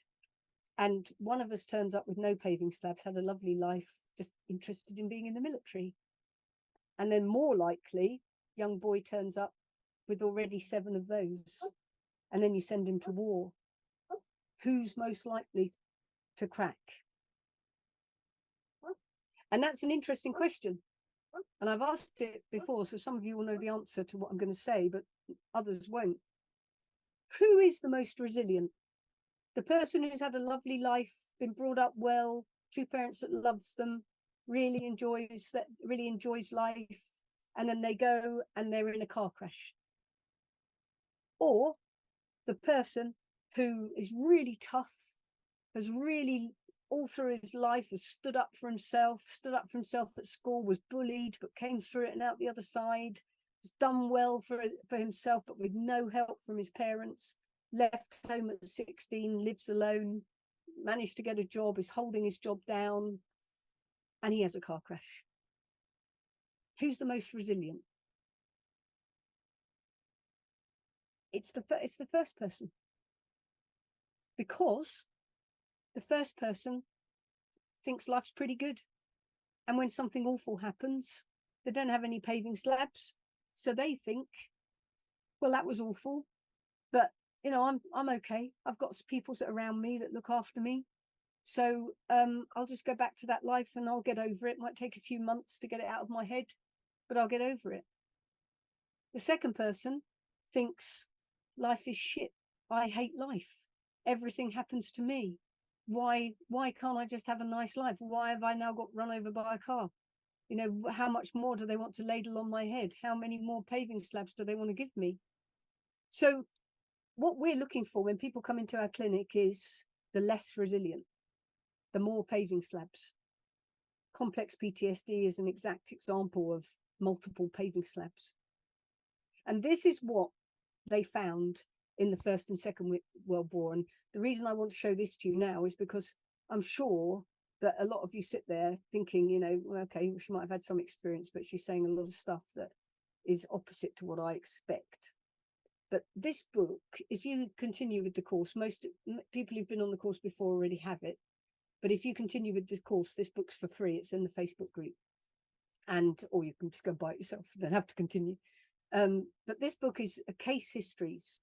and one of us turns up with no paving slabs, had a lovely life, just interested in being in the military. And then more likely, young boy turns up with already 7 of those. And then you send him to war. Who's most likely to crack? And that's an interesting question. And I've asked it before, so some of you will know the answer to what I'm going to say, but others won't. Who is the most resilient? The person who's had a lovely life, been brought up well, 2 parents that loves them, really enjoys life, and then they go and they're in a car crash. Or the person who is really tough, has really all through his life has stood up for himself at school, was bullied but came through it and out the other side, has done well for himself but with no help from his parents, left home at 16, lives alone, managed to get a job, is holding his job down, and he has a car crash. Who's the most resilient? It's the first person, because the first person thinks life's pretty good, and when something awful happens, they don't have any paving slabs, so they think, well, that was awful, but you know, I'm okay. I've got people around me that look after me, so I'll just go back to that life and I'll get over it. Might take a few months to get it out of my head, but I'll get over it. The second person thinks life is shit. I hate life. Everything happens to me. Why can't I just have a nice life? Why have I now got run over by a car? You know, how much more do they want to ladle on my head? How many more paving slabs do they want to give me? So what we're looking for when people come into our clinic is the less resilient, the more paving slabs. Complex PTSD is an exact example of multiple paving slabs. And this is what they found in the First and Second World War. And the reason I want to show this to you now is because I'm sure that a lot of you sit there thinking, you know, well, okay, she might have had some experience, but she's saying a lot of stuff that is opposite to what I expect. But this book, if you continue with the course, most people who've been on the course before already have it. But if you continue with this course, this book's for free. It's in the Facebook group. Or you can just go buy it yourself. You don't have to continue. But this book is a case histories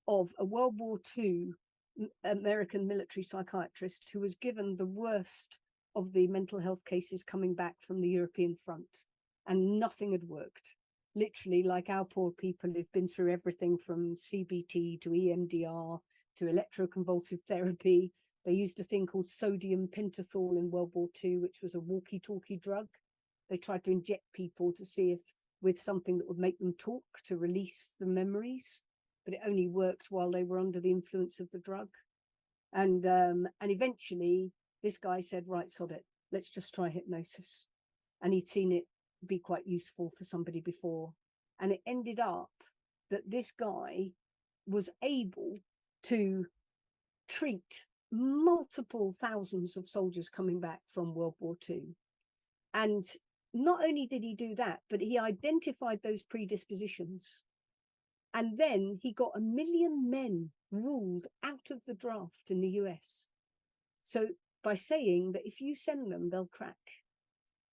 of a World War II American military psychiatrist who was given the worst of the mental health cases coming back from the European front, and nothing had worked. Literally, like our poor people who've been through everything from CBT to EMDR to electroconvulsive therapy. They used a thing called sodium pentothal in World War II, which was a walkie-talkie drug. They tried to inject people to see if with something that would make them talk to release the memories, but it only worked while they were under the influence of the drug. And eventually this guy said, right, sod it, let's just try hypnosis. And he'd seen it be quite useful for somebody before. And it ended up that this guy was able to treat multiple thousands of soldiers coming back from World War II. And not only did he do that, but he identified those predispositions. And then he got 1 million men ruled out of the draft in the US. So by saying that if you send them, they'll crack.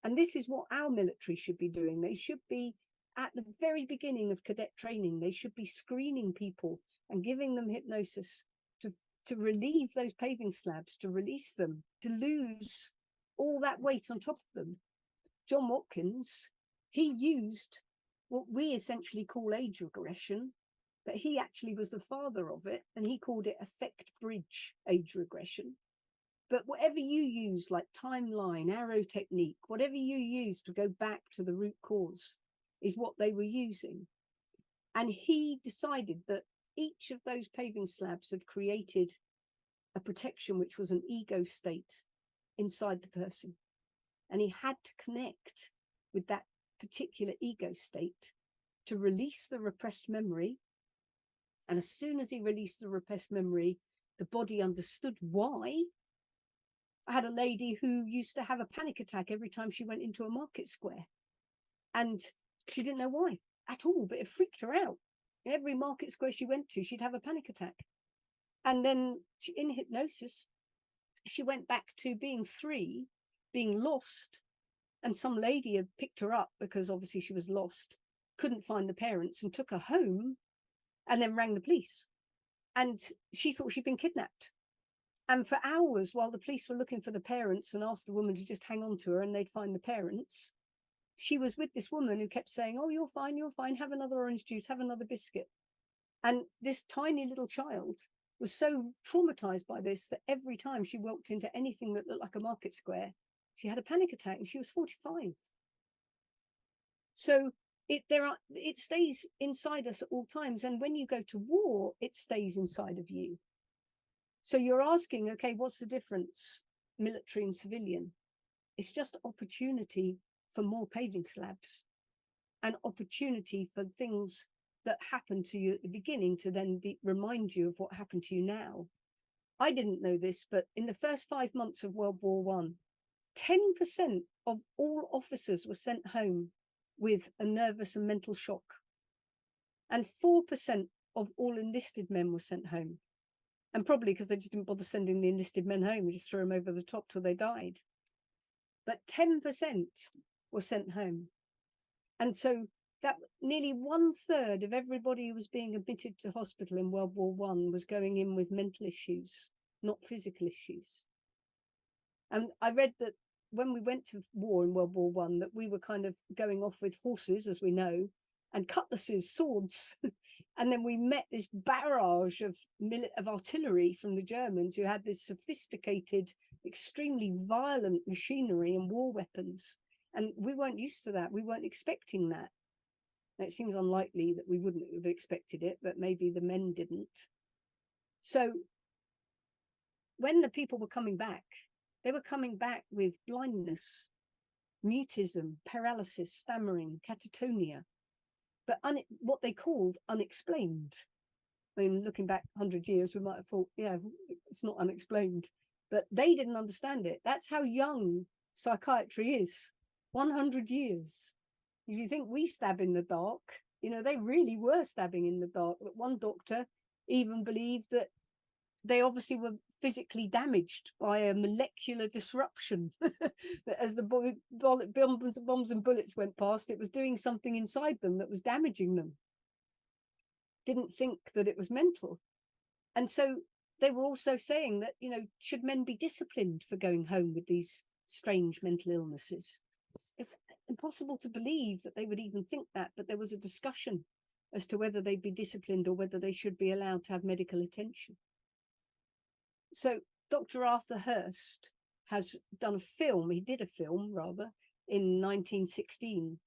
And this is what our military should be doing. They should be at the very beginning of cadet training. They should be screening people and giving them hypnosis to relieve those paving slabs, to release them, to lose all that weight on top of them. John Watkins, he used what we essentially call age regression, but he actually was the father of it, and he called it affect bridge age regression. But whatever you use, like timeline, arrow technique, whatever you use to go back to the root cause is what they were using. And he decided that each of those paving slabs had created a protection, which was an ego state inside the person. And he had to connect with that particular ego state to release the repressed memory. And as soon as he released the repressed memory, the body understood why. I had a lady who used to have a panic attack every time she went into a market square. And she didn't know why at all, but it freaked her out. Every market square she went to, she'd have a panic attack. And then in hypnosis, she went back to being 3, being lost. And some lady had picked her up because obviously she was lost, couldn't find the parents, and took her home and then rang the police. And she thought she'd been kidnapped. And for hours, while the police were looking for the parents and asked the woman to just hang on to her and they'd find the parents, she was with this woman who kept saying, oh, you're fine, have another orange juice, have another biscuit. And this tiny little child was so traumatized by this that every time she walked into anything that looked like a market square, she had a panic attack, and she was 45. So it stays inside us at all times. And when you go to war, it stays inside of you. So you're asking, okay, what's the difference, military and civilian? It's just opportunity for more paving slabs and opportunity for things that happened to you at the beginning to then remind you of what happened to you now. I didn't know this, but in the first 5 months of World War I, 10% of all officers were sent home with a nervous and mental shock. And 4% of all enlisted men were sent home. And probably because they just didn't bother sending the enlisted men home, just threw them over the top till they died. But 10% were sent home. And so that nearly 1/3 of everybody who was being admitted to hospital in World War I was going in with mental issues, not physical issues. And I read that when we went to war in World War I, that we were kind of going off with horses, as we know, and cutlasses, swords. And then we met this barrage of artillery from the Germans, who had this sophisticated, extremely violent machinery and war weapons. And we weren't used to that. We weren't expecting that. Now, it seems unlikely that we wouldn't have expected it, but maybe the men didn't. So when the people were coming back, they were coming back with blindness, mutism, paralysis, stammering, catatonia, but what they called unexplained. I mean, looking back 100 years, we might have thought, yeah, it's not unexplained, but they didn't understand it. That's how young psychiatry is, 100 years. If you think we stab in the dark, You know, they really were stabbing in the dark. That one doctor even believed that they obviously were physically damaged by a molecular disruption. That as the bombs and bullets went past, it was doing something inside them that was damaging them. Didn't think that it was mental. And so they were also saying that, you know, should men be disciplined for going home with these strange mental illnesses? It's impossible to believe that they would even think that, but there was a discussion as to whether they'd be disciplined or whether they should be allowed to have medical attention. So Dr. Arthur Hurst has done a film, he did a film rather, in 1916,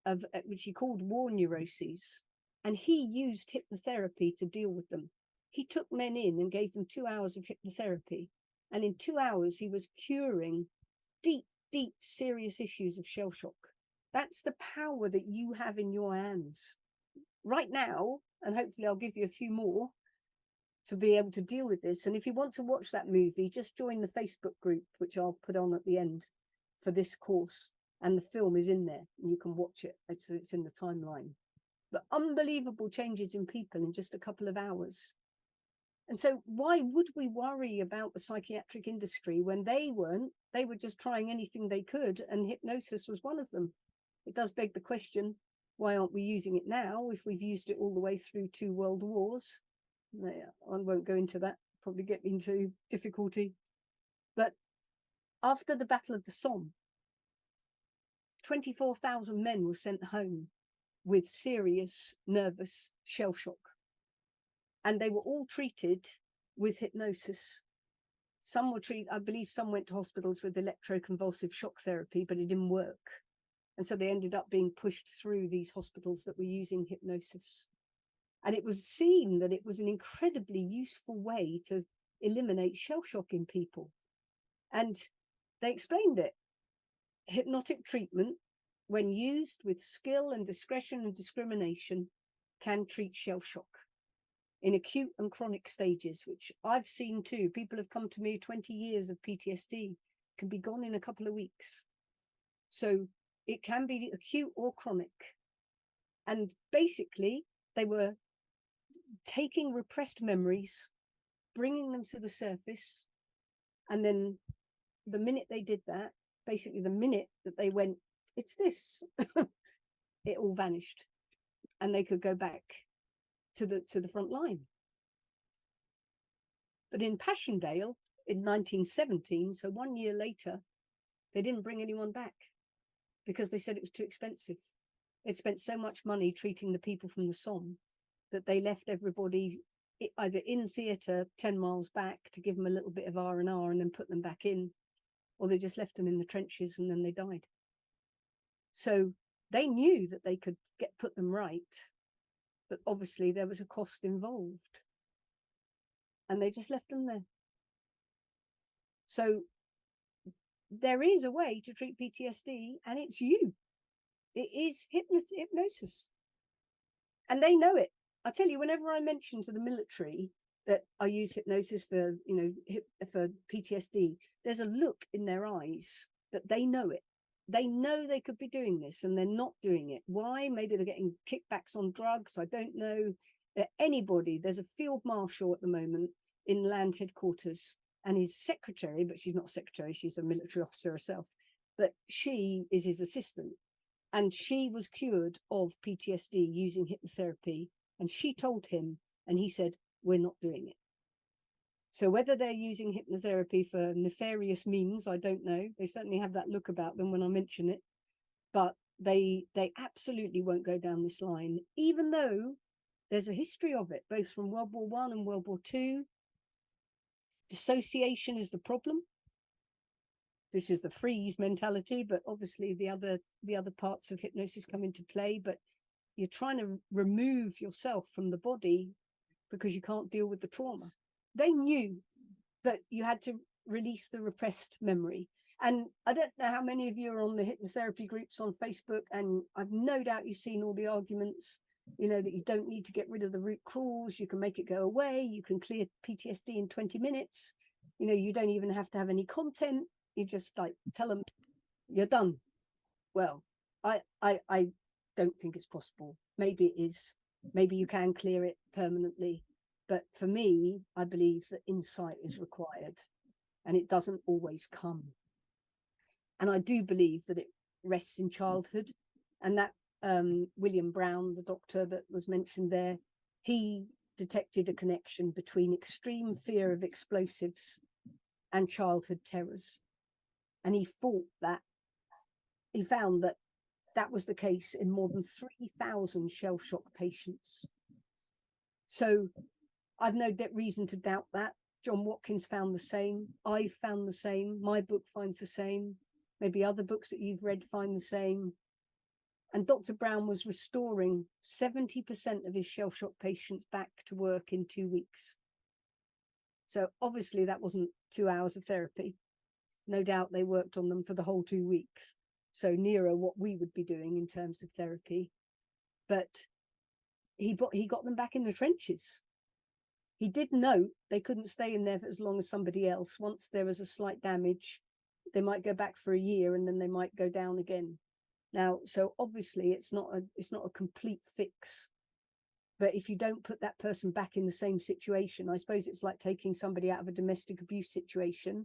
of which he called War Neuroses, and he used hypnotherapy to deal with them. He took men in and gave them 2 hours of hypnotherapy, and in 2 hours he was curing deep, serious issues of shell shock. That's the power that you have in your hands right now, and hopefully I'll give you a few more to be able to deal with this. And if you want to watch that movie, just join the Facebook group, which I'll put on at the end for this course, and the film is in there and you can watch it. It's in the timeline. But unbelievable changes in people in just a couple of hours. And so why would we worry about the psychiatric industry when they weren't? They were just trying anything they could, and hypnosis was one of them. It does beg the question, why aren't we using it now if we've used it all the way through 2 world wars? I won't go into that, probably get into difficulty. But after the Battle of the Somme, 24,000 men were sent home with serious nervous shell shock. And they were all treated with hypnosis. Some were treated, I believe some went to hospitals with electroconvulsive shock therapy, but it didn't work. And so they ended up being pushed through these hospitals that were using hypnosis. And it was seen that it was an incredibly useful way to eliminate shell shock in people. And they explained it. Hypnotic treatment, when used with skill and discretion and discrimination, can treat shell shock in acute and chronic stages, which I've seen too. People have come to me, 20 years of PTSD can be gone in a couple of weeks. So it can be acute or chronic. And basically, they were taking repressed memories, bringing them to the surface, and then the minute they did that, basically the minute that they went, it's this, it all vanished, and they could go back to the front line. But in Passchendaele in 1917, so 1 year later, they didn't bring anyone back because they said it was too expensive. They'd spent so much money treating the people from the Somme that they left everybody either in theatre 10 miles back to give them a little bit of R&R and then put them back in, or they just left them in the trenches and then they died. So they knew that they could put them right, but obviously there was a cost involved, and they just left them there. So there is a way to treat PTSD, and it's you. It is hypnosis, and they know it. I tell you, whenever I mention to the military that I use hypnosis for, for PTSD, there's a look in their eyes that they know it. They know they could be doing this and they're not doing it. Why? Maybe they're getting kickbacks on drugs. I don't know. Anybody, there's a field marshal at the moment in land headquarters, and his secretary, but she's not a secretary, she's a military officer herself, but she is his assistant. And she was cured of PTSD using hypnotherapy. And she told him, and he said, we're not doing it. So whether they're using hypnotherapy for nefarious means, I don't know. They certainly have that look about them when I mention it. But they absolutely won't go down this line, even though there's a history of it, both from World War I and World War II. Dissociation is the problem. This is the freeze mentality, but obviously the other parts of hypnosis come into play. But you're trying to remove yourself from the body because you can't deal with the trauma. They knew that you had to release the repressed memory. And I don't know how many of you are on the hypnotherapy groups on Facebook, and I've no doubt you've seen all the arguments, that you don't need to get rid of the root cause, you can make it go away, you can clear PTSD in 20 minutes, you don't even have to have any content, you just tell them you're done. Well, I don't think it's possible. maybe it is. Maybe you can clear it permanently. But for me, I believe that insight is required, and it doesn't always come. And I do believe that it rests in childhood. And that William Brown, the doctor that was mentioned there, he detected a connection between extreme fear of explosives and childhood terrors. And he found that that was the case in more than 3,000 shell shock patients. So I've no reason to doubt that. John Watkins found the same. I've found the same. My book finds the same. Maybe other books that you've read find the same. And Dr. Brown was restoring 70% of his shell shock patients back to work in 2 weeks. So obviously that wasn't 2 hours of therapy. No doubt they worked on them for the whole 2 weeks. So nearer what we would be doing in terms of therapy. But he got them back in the trenches. He did note they couldn't stay in there for as long as somebody else. Once there was a slight damage, they might go back for a year and then they might go down again. Now, so obviously it's not a complete fix. But if you don't put that person back in the same situation, I suppose it's like taking somebody out of a domestic abuse situation,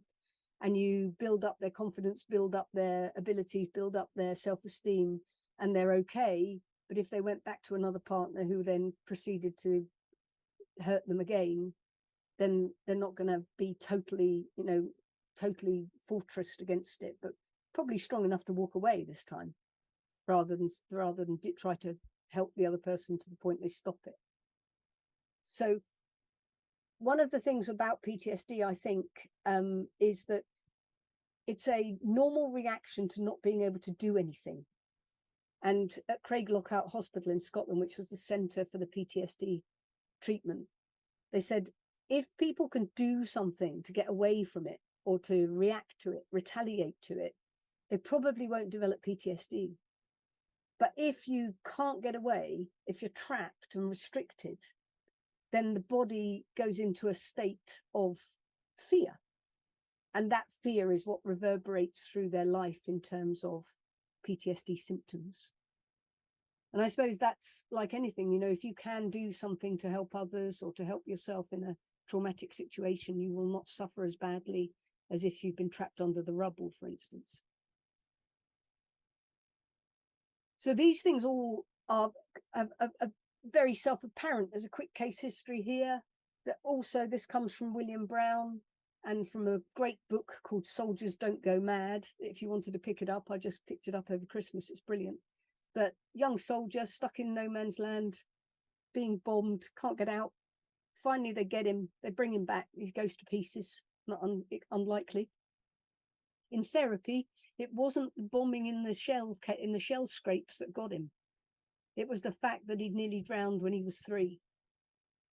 and you build up their confidence, build up their abilities, build up their self-esteem, and they're okay. But if they went back to another partner who then proceeded to hurt them again, then they're not going to be totally fortressed against it, but probably strong enough to walk away this time, rather than try to help the other person to the point they stop it. So one of the things about PTSD, I think, is that it's a normal reaction to not being able to do anything. And at Craig Lockout Hospital in Scotland, which was the centre for the PTSD treatment, they said, if people can do something to get away from it or to react to it, retaliate to it, they probably won't develop PTSD. But if you can't get away, if you're trapped and restricted, then the body goes into a state of fear. And that fear is what reverberates through their life in terms of PTSD symptoms. And I suppose that's like anything, if you can do something to help others or to help yourself in a traumatic situation, you will not suffer as badly as if you've been trapped under the rubble, for instance. So these things all are very self-apparent. There's a quick case history here. That also, this comes from William Brown and from a great book called Soldiers Don't Go Mad. If you wanted to pick it up, I just picked it up over Christmas. It's brilliant. But young soldier stuck in no man's land, being bombed, can't get out. Finally, they get him. They bring him back. He goes to pieces. Not unlikely. In therapy, it wasn't the bombing in the shell scrapes that got him. It was the fact that he'd nearly drowned when he was 3,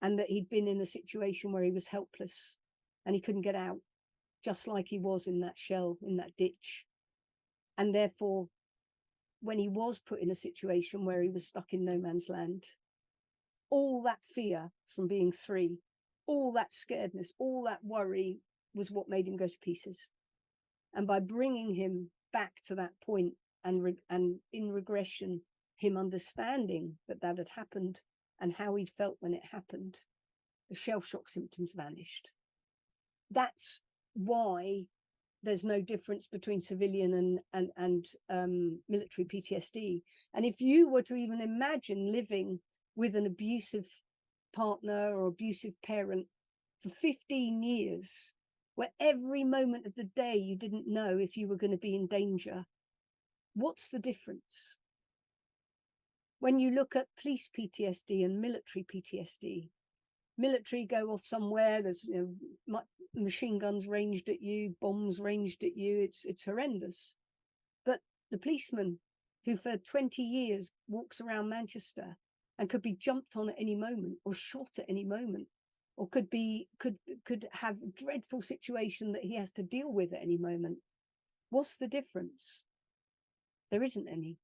and that he'd been in a situation where he was helpless and he couldn't get out, just like he was in that shell, in that ditch. And therefore, when he was put in a situation where he was stuck in no man's land, all that fear from being 3, all that scaredness, all that worry was what made him go to pieces. And by bringing him back to that point and in regression, him understanding that had happened and how he'd felt when it happened, the shell shock symptoms vanished. That's why there's no difference between civilian and military PTSD. And if you were to even imagine living with an abusive partner or abusive parent for 15 years, where every moment of the day you didn't know if you were going to be in danger, what's the difference? When you look at police PTSD and military PTSD, military go off somewhere, there's machine guns ranged at you, bombs ranged at you, it's horrendous. But the policeman who for 20 years walks around Manchester and could be jumped on at any moment or shot at any moment, or could have a dreadful situation that he has to deal with at any moment, what's the difference? There isn't any.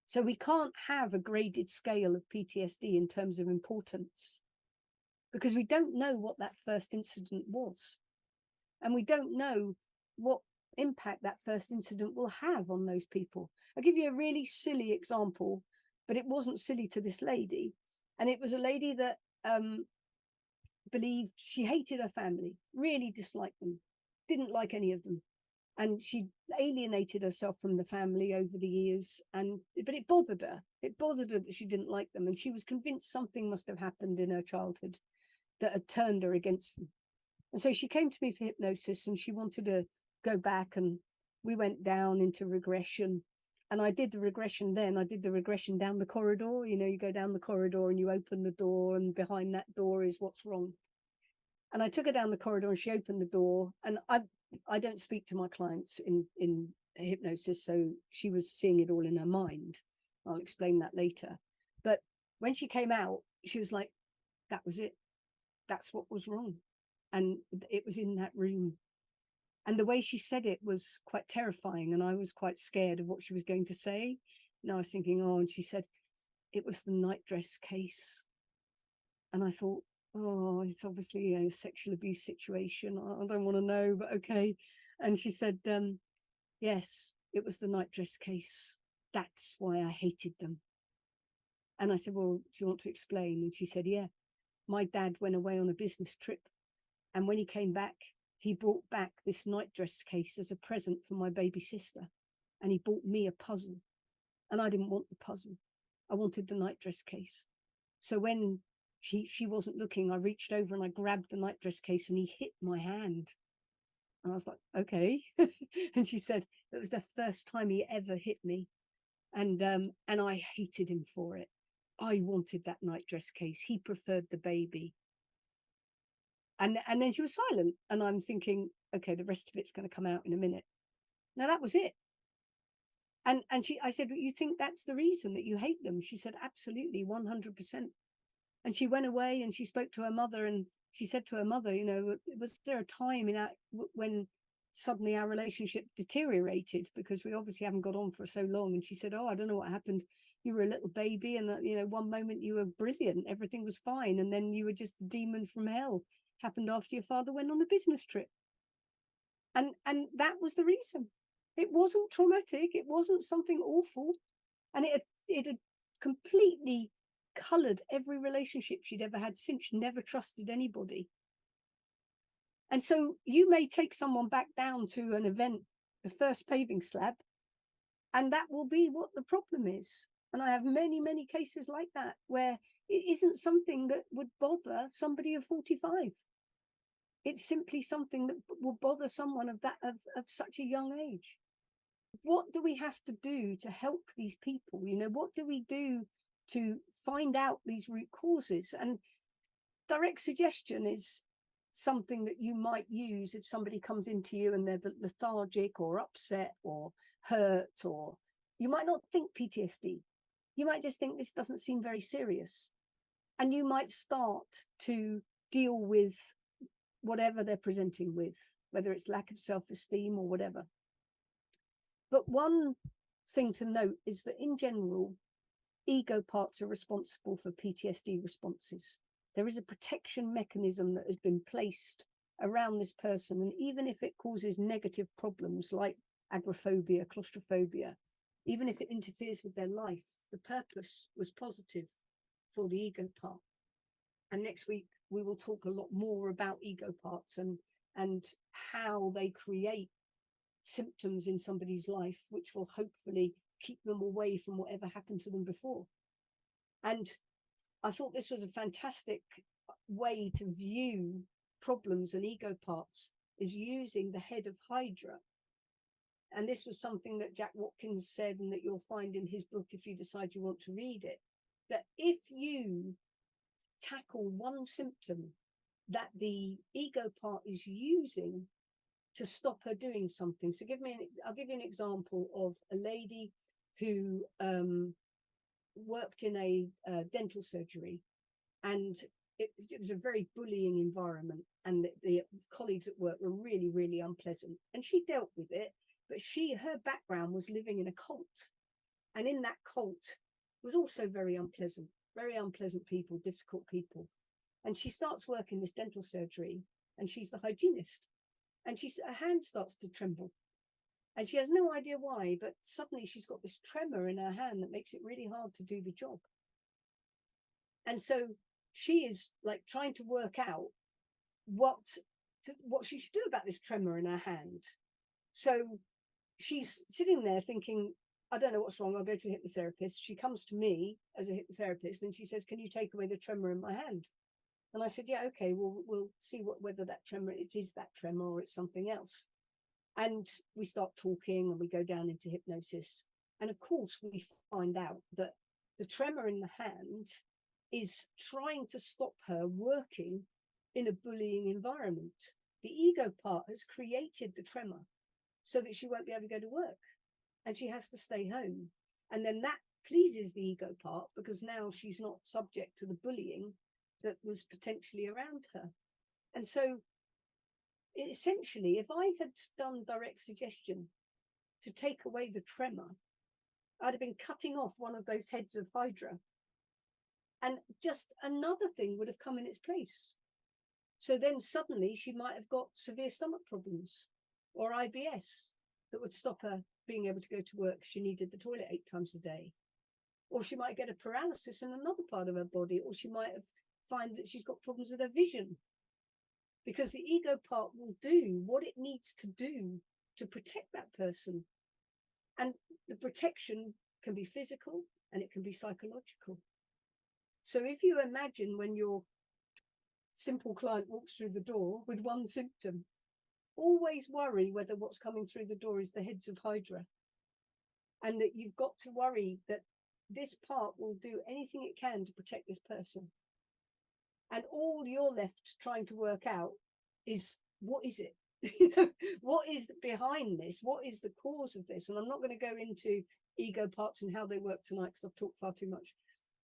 So we can't have a graded scale of PTSD in terms of importance, because we don't know what that first incident was. And we don't know what impact that first incident will have on those people. I'll give you a really silly example. but it wasn't silly to this lady. And it was a lady that believed she hated her family, really disliked them, didn't like any of them. And she alienated herself from the family over the years. But it bothered her. It bothered her that she didn't like them. And she was convinced something must have happened in her childhood that had turned her against them. And so she came to me for hypnosis, and she wanted to go back, and we went down into regression. And I did the regression then. I did the regression down the corridor. You know, you go down the corridor and you open the door, and behind that door is what's wrong. And I took her down the corridor, and she opened the door. And I don't speak to my clients in hypnosis, so she was seeing it all in her mind. I'll explain that later. But when she came out, she was like, that was it. That's what was wrong. And it was in that room. And the way she said it was quite terrifying. And I was quite scared of what she was going to say. And I was thinking, oh, and she said, it was the nightdress case. And I thought, oh, it's obviously a sexual abuse situation. I don't want to know, but okay. And she said, yes, it was the nightdress case. That's why I hated them. And I said, well, do you want to explain? And she said, yeah, my dad went away on a business trip. And when he came back, he brought back this nightdress case as a present for my baby sister. And he bought me a puzzle. And I didn't want the puzzle. I wanted the nightdress case. So when she wasn't looking, I reached over and I grabbed the nightdress case, and he hit my hand. And I was like, okay. And she said it was the first time he ever hit me. And I hated him for it. I wanted that nightdress case. He preferred the baby. And then she was silent. And I'm thinking, okay, the rest of it's going to come out in a minute. Now that was it. And I said, you think that's the reason that you hate them? She said, absolutely, 100%. And she went away and she spoke to her mother, and she said to her mother, you know, was there a time when suddenly our relationship deteriorated, because we obviously haven't got on for so long? And she said, oh, I don't know what happened. You were a little baby, and you know, one moment you were brilliant, everything was fine, and then you were just the demon from hell. Happened after your father went on a business trip. And that was the reason. It wasn't traumatic. It wasn't something awful. And it had completely coloured every relationship she'd ever had since. She never trusted anybody. And so you may take someone back down to an event, the first paving slab, and that will be what the problem is. And I have many, many cases like that, where it isn't something that would bother somebody of 45. It's simply something that will bother someone of such a young age. What do we have to do to help these people? You know, what do we do to find out these root causes? And direct suggestion is something that you might use if somebody comes into you and they're lethargic or upset or hurt, or you might not think PTSD. You might just think this doesn't seem very serious. And you might start to deal with whatever they're presenting with, whether it's lack of self-esteem or whatever. But one thing to note is that in general, ego parts are responsible for PTSD responses. There is a protection mechanism that has been placed around this person. And even if it causes negative problems like agoraphobia, claustrophobia, even if it interferes with their life, the purpose was positive for the ego part. And next week, we will talk a lot more about ego parts and how they create symptoms in somebody's life, which will hopefully keep them away from whatever happened to them before. And I thought this was a fantastic way to view problems and ego parts, is using the head of Hydra. And this was something that Jack Watkins said, and that you'll find in his book if you decide you want to read it, that if you tackle one symptom that the ego part is using to stop her doing something. So I'll give you an example of a lady who worked in a dental surgery, and it was a very bullying environment, and the colleagues at work were really, really unpleasant, and she dealt with it. But her background was living in a cult, and in that cult was also very unpleasant people, difficult people. And she starts working this dental surgery, and she's the hygienist, and her hand starts to tremble. And she has no idea why, but suddenly she's got this tremor in her hand that makes it really hard to do the job. And so she is like trying to work out what she should do about this tremor in her hand. So she's sitting there thinking, I don't know what's wrong. I'll go to a hypnotherapist. She comes to me as a hypnotherapist and she says, can you take away the tremor in my hand? And I said, yeah, okay, we'll see whether that tremor, it is that tremor or it's something else. And we start talking and we go down into hypnosis. And of course, we find out that the tremor in the hand is trying to stop her working in a bullying environment. The ego part has created the tremor so that she won't be able to go to work and she has to stay home. And then that pleases the ego part because now she's not subject to the bullying that was potentially around her. And so essentially, if I had done direct suggestion to take away the tremor, I'd have been cutting off one of those heads of Hydra. And just another thing would have come in its place. So then suddenly she might have got severe stomach problems or IBS that would stop her being able to go to work. She needed the toilet 8 times a day. Or she might get a paralysis in another part of her body. Or she might find that she's got problems with her vision. Because the ego part will do what it needs to do to protect that person. And the protection can be physical and it can be psychological. So if you imagine when your simple client walks through the door with one symptom, always worry whether what's coming through the door is the heads of Hydra. And that you've got to worry that this part will do anything it can to protect this person. And all you're left trying to work out is, what is it? What is behind this? What is the cause of this? And I'm not going to go into ego parts and how they work tonight because I've talked far too much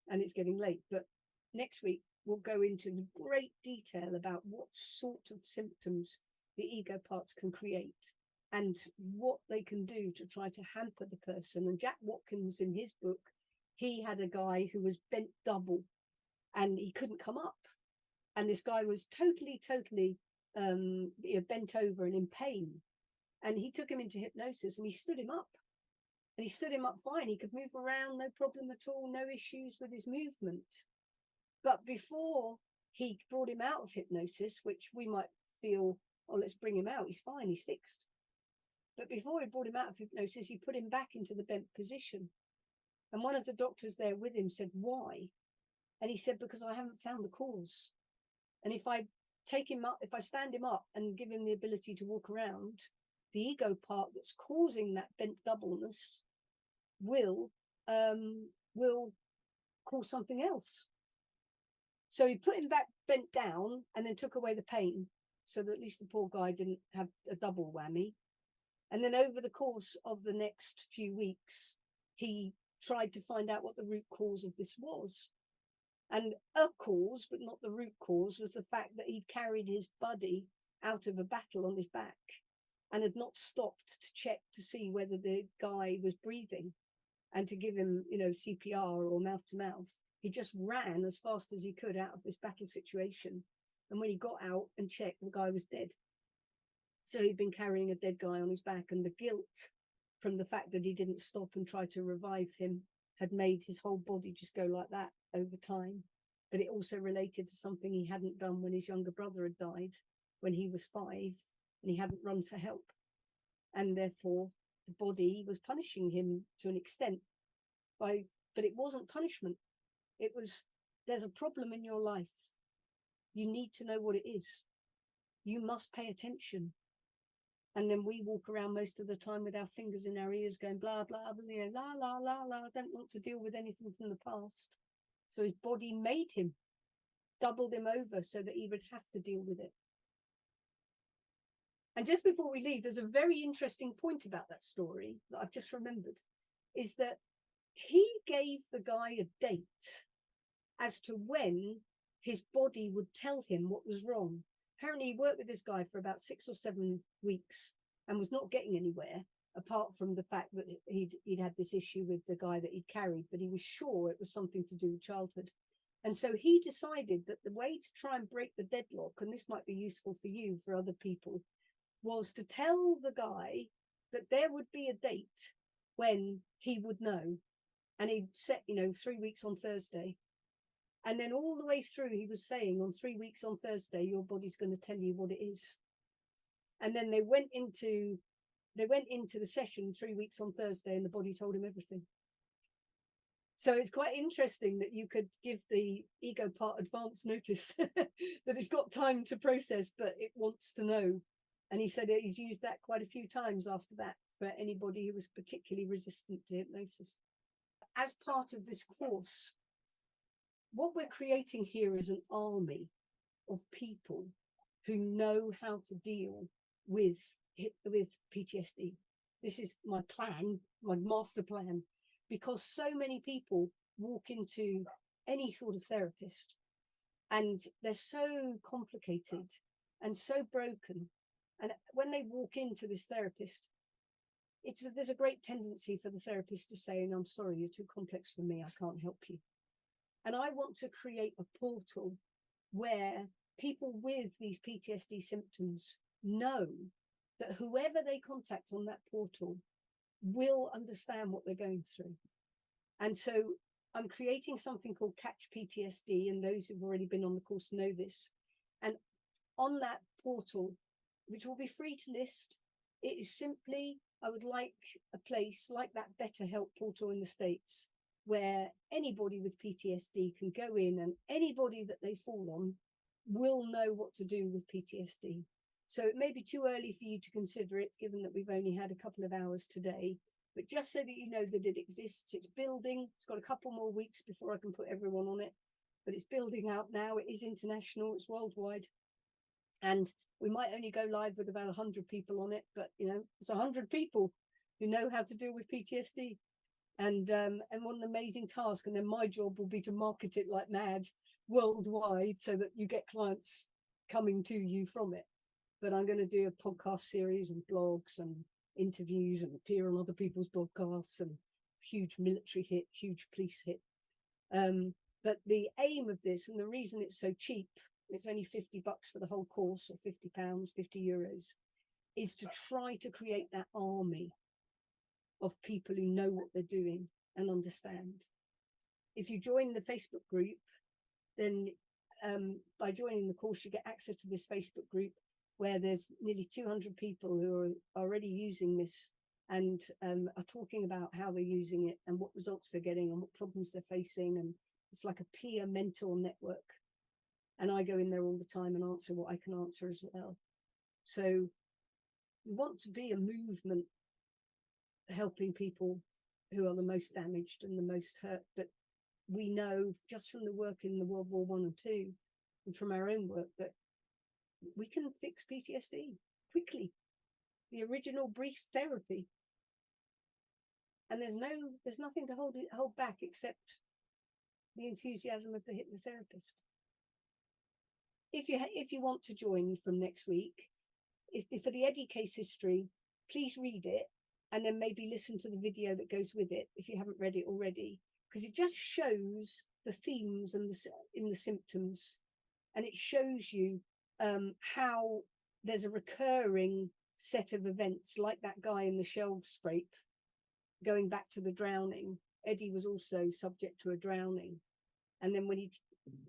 and it's getting late. But next week, we'll go into great detail about what sort of symptoms the ego parts can create and what they can do to try to hamper the person. And Jack Watkins, in his book, he had a guy who was bent double and he couldn't come up. And this guy was totally bent over and in pain. And he took him into hypnosis and he stood him up. And he stood him up fine. He could move around, no problem at all, no issues with his movement. But before he brought him out of hypnosis, which we might feel, oh, let's bring him out, he's fine, he's fixed. But before he brought him out of hypnosis, he put him back into the bent position. And one of the doctors there with him said, why? And he said, because I haven't found the cause. And if I take him up, if I stand him up and give him the ability to walk around, the ego part that's causing that bent doubleness will cause something else. So he put him back bent down and then took away the pain so that at least the poor guy didn't have a double whammy. And then over the course of the next few weeks, he tried to find out what the root cause of this was. And a cause, but not the root cause, was the fact that he'd carried his buddy out of a battle on his back and had not stopped to check to see whether the guy was breathing and to give him, CPR or mouth to mouth. He just ran as fast as he could out of this battle situation. And when he got out and checked, the guy was dead. So he'd been carrying a dead guy on his back, and the guilt from the fact that he didn't stop and try to revive him had made his whole body just go like that over time. But it also related to something he hadn't done when his younger brother had died when he was 5 and he hadn't run for help. And therefore the body was punishing him to an extent but it wasn't punishment. It was, there's a problem in your life. You need to know what it is. You must pay attention. And then we walk around most of the time with our fingers in our ears going blah, blah, blah, la, la, la, la. I don't want to deal with anything from the past. So his body made him, doubled him over so that he would have to deal with it. And just before we leave, there's a very interesting point about that story that I've just remembered, is that he gave the guy a date as to when his body would tell him what was wrong. Apparently he worked with this guy for about 6 or 7 weeks and was not getting anywhere, apart from the fact that he'd had this issue with the guy that he'd carried, but he was sure it was something to do with childhood. And so he decided that the way to try and break the deadlock, and this might be useful for you, for other people, was to tell the guy that there would be a date when he would know. And he'd set, 3 weeks on Thursday. And then all the way through, he was saying, on 3 weeks on Thursday, your body's going to tell you what it is. And then they went into the session 3 weeks on Thursday, and the body told him everything. So it's quite interesting that you could give the ego part advance notice that it's got time to process, but it wants to know. And he said he's used that quite a few times after that for anybody who was particularly resistant to hypnosis. As part of this course, what we're creating here is an army of people who know how to deal with PTSD. This is my plan, my master plan, because so many people walk into any sort of therapist and they're so complicated and so broken. And when they walk into this therapist, there's a great tendency for the therapist to say, "I'm sorry, you're too complex for me, I can't help you." And I want to create a portal where people with these PTSD symptoms know that whoever they contact on that portal will understand what they're going through. And so I'm creating something called Catch PTSD, and those who've already been on the course know this. And on that portal, which will be free to list, it is simply, I would like a place like that BetterHelp portal in the States, where anybody with PTSD can go in, and anybody that they fall on will know what to do with PTSD. So it may be too early for you to consider it, given that we've only had a couple of hours today, but just so that you know that it exists, it's building. It's got a couple more weeks before I can put everyone on it, but it's building out now. It is international, it's worldwide. And we might only go live with about 100 people on it, but it's 100 people who know how to deal with PTSD. And what an amazing task. And then my job will be to market it like mad worldwide so that you get clients coming to you from it. But I'm going to do a podcast series and blogs and interviews and appear on other people's podcasts, and huge military hit, huge police hit. But the aim of this, and the reason it's so cheap, it's only $50 for the whole course, or £50, €50, is to try to create that army of people who know what they're doing and understand. If you join the Facebook group, then by joining the course, you get access to this Facebook group where there's nearly 200 people who are already using this and are talking about how they're using it and what results they're getting and what problems they're facing. And it's like a peer mentor network. And I go in there all the time and answer what I can answer as well. So we want to be a movement helping people who are the most damaged and the most hurt. But we know just from the work in the World War I and II, and from our own work, that we can fix PTSD quickly. The original brief therapy. And there's nothing to hold back except the enthusiasm of the hypnotherapist. If you want to join from next week, for the Eddie case history, please read it and then maybe listen to the video that goes with it if you haven't read it already, because it just shows the themes and in the symptoms, and it shows you how there's a recurring set of events, like that guy in the shell scrape, going back to the drowning. Eddie was also subject to a drowning, and then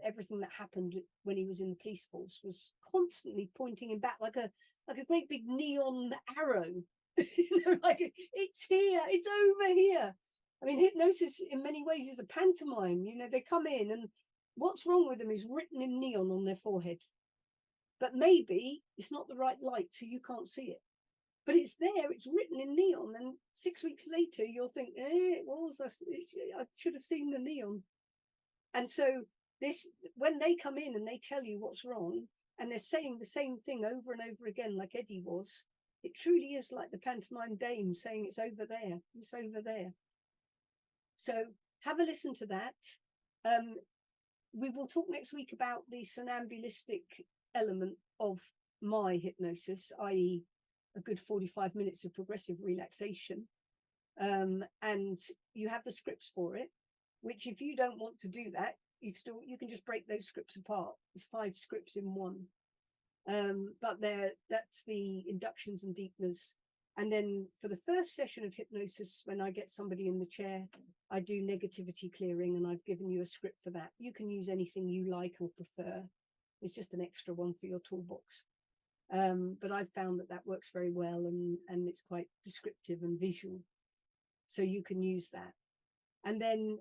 everything that happened when he was in the police force was constantly pointing him back like a great big neon arrow. Like it's here, it's over here. I mean, hypnosis in many ways is a pantomime. They come in and what's wrong with them is written in neon on their forehead. But maybe it's not the right light, so you can't see it. But it's there, it's written in neon. And 6 weeks later, you'll think, it was, I should have seen the neon. And so when they come in and they tell you what's wrong, and they're saying the same thing over and over again, like Eddie was, it truly is like the pantomime dame saying it's over there, it's over there. So have a listen to that. We will talk next week about the somnambulistic element of my hypnosis, i.e. a good 45 minutes of progressive relaxation. And you have the scripts for it, which if you don't want to do that, you can just break those scripts apart. There's 5 scripts in one. But that's the inductions and deepeners. And then for the first session of hypnosis, when I get somebody in the chair, I do negativity clearing, and I've given you a script for that. You can use anything you like or prefer. It's just an extra one for your toolbox. But I've found that that works very well, and it's quite descriptive and visual. So you can use that. And then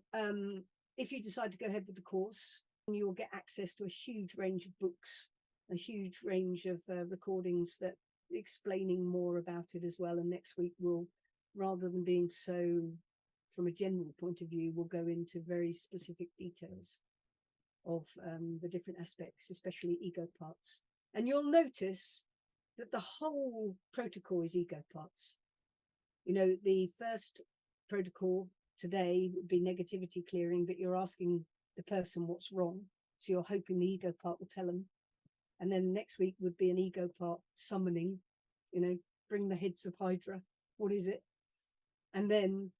if you decide to go ahead with the course, you will get access to a huge range of books, a huge range of recordings that explaining more about it as well. And next week we'll, rather than being so from a general point of view, we'll go into very specific details of the different aspects, especially ego parts. And you'll notice that the whole protocol is ego parts. You know, the first protocol today would be negativity clearing, but you're asking the person what's wrong. So you're hoping the ego part will tell them. And then next week would be an ego part summoning, you know, bring the heads of Hydra. What is it? And then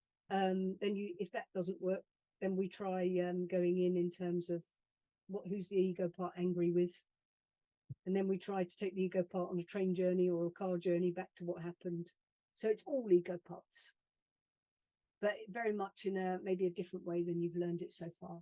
you, if that doesn't work, then we try going in terms of who's the ego part angry with. And then we try to take the ego part on a train journey or a car journey back to what happened. So it's all ego parts, but very much in maybe a different way than you've learned it so far.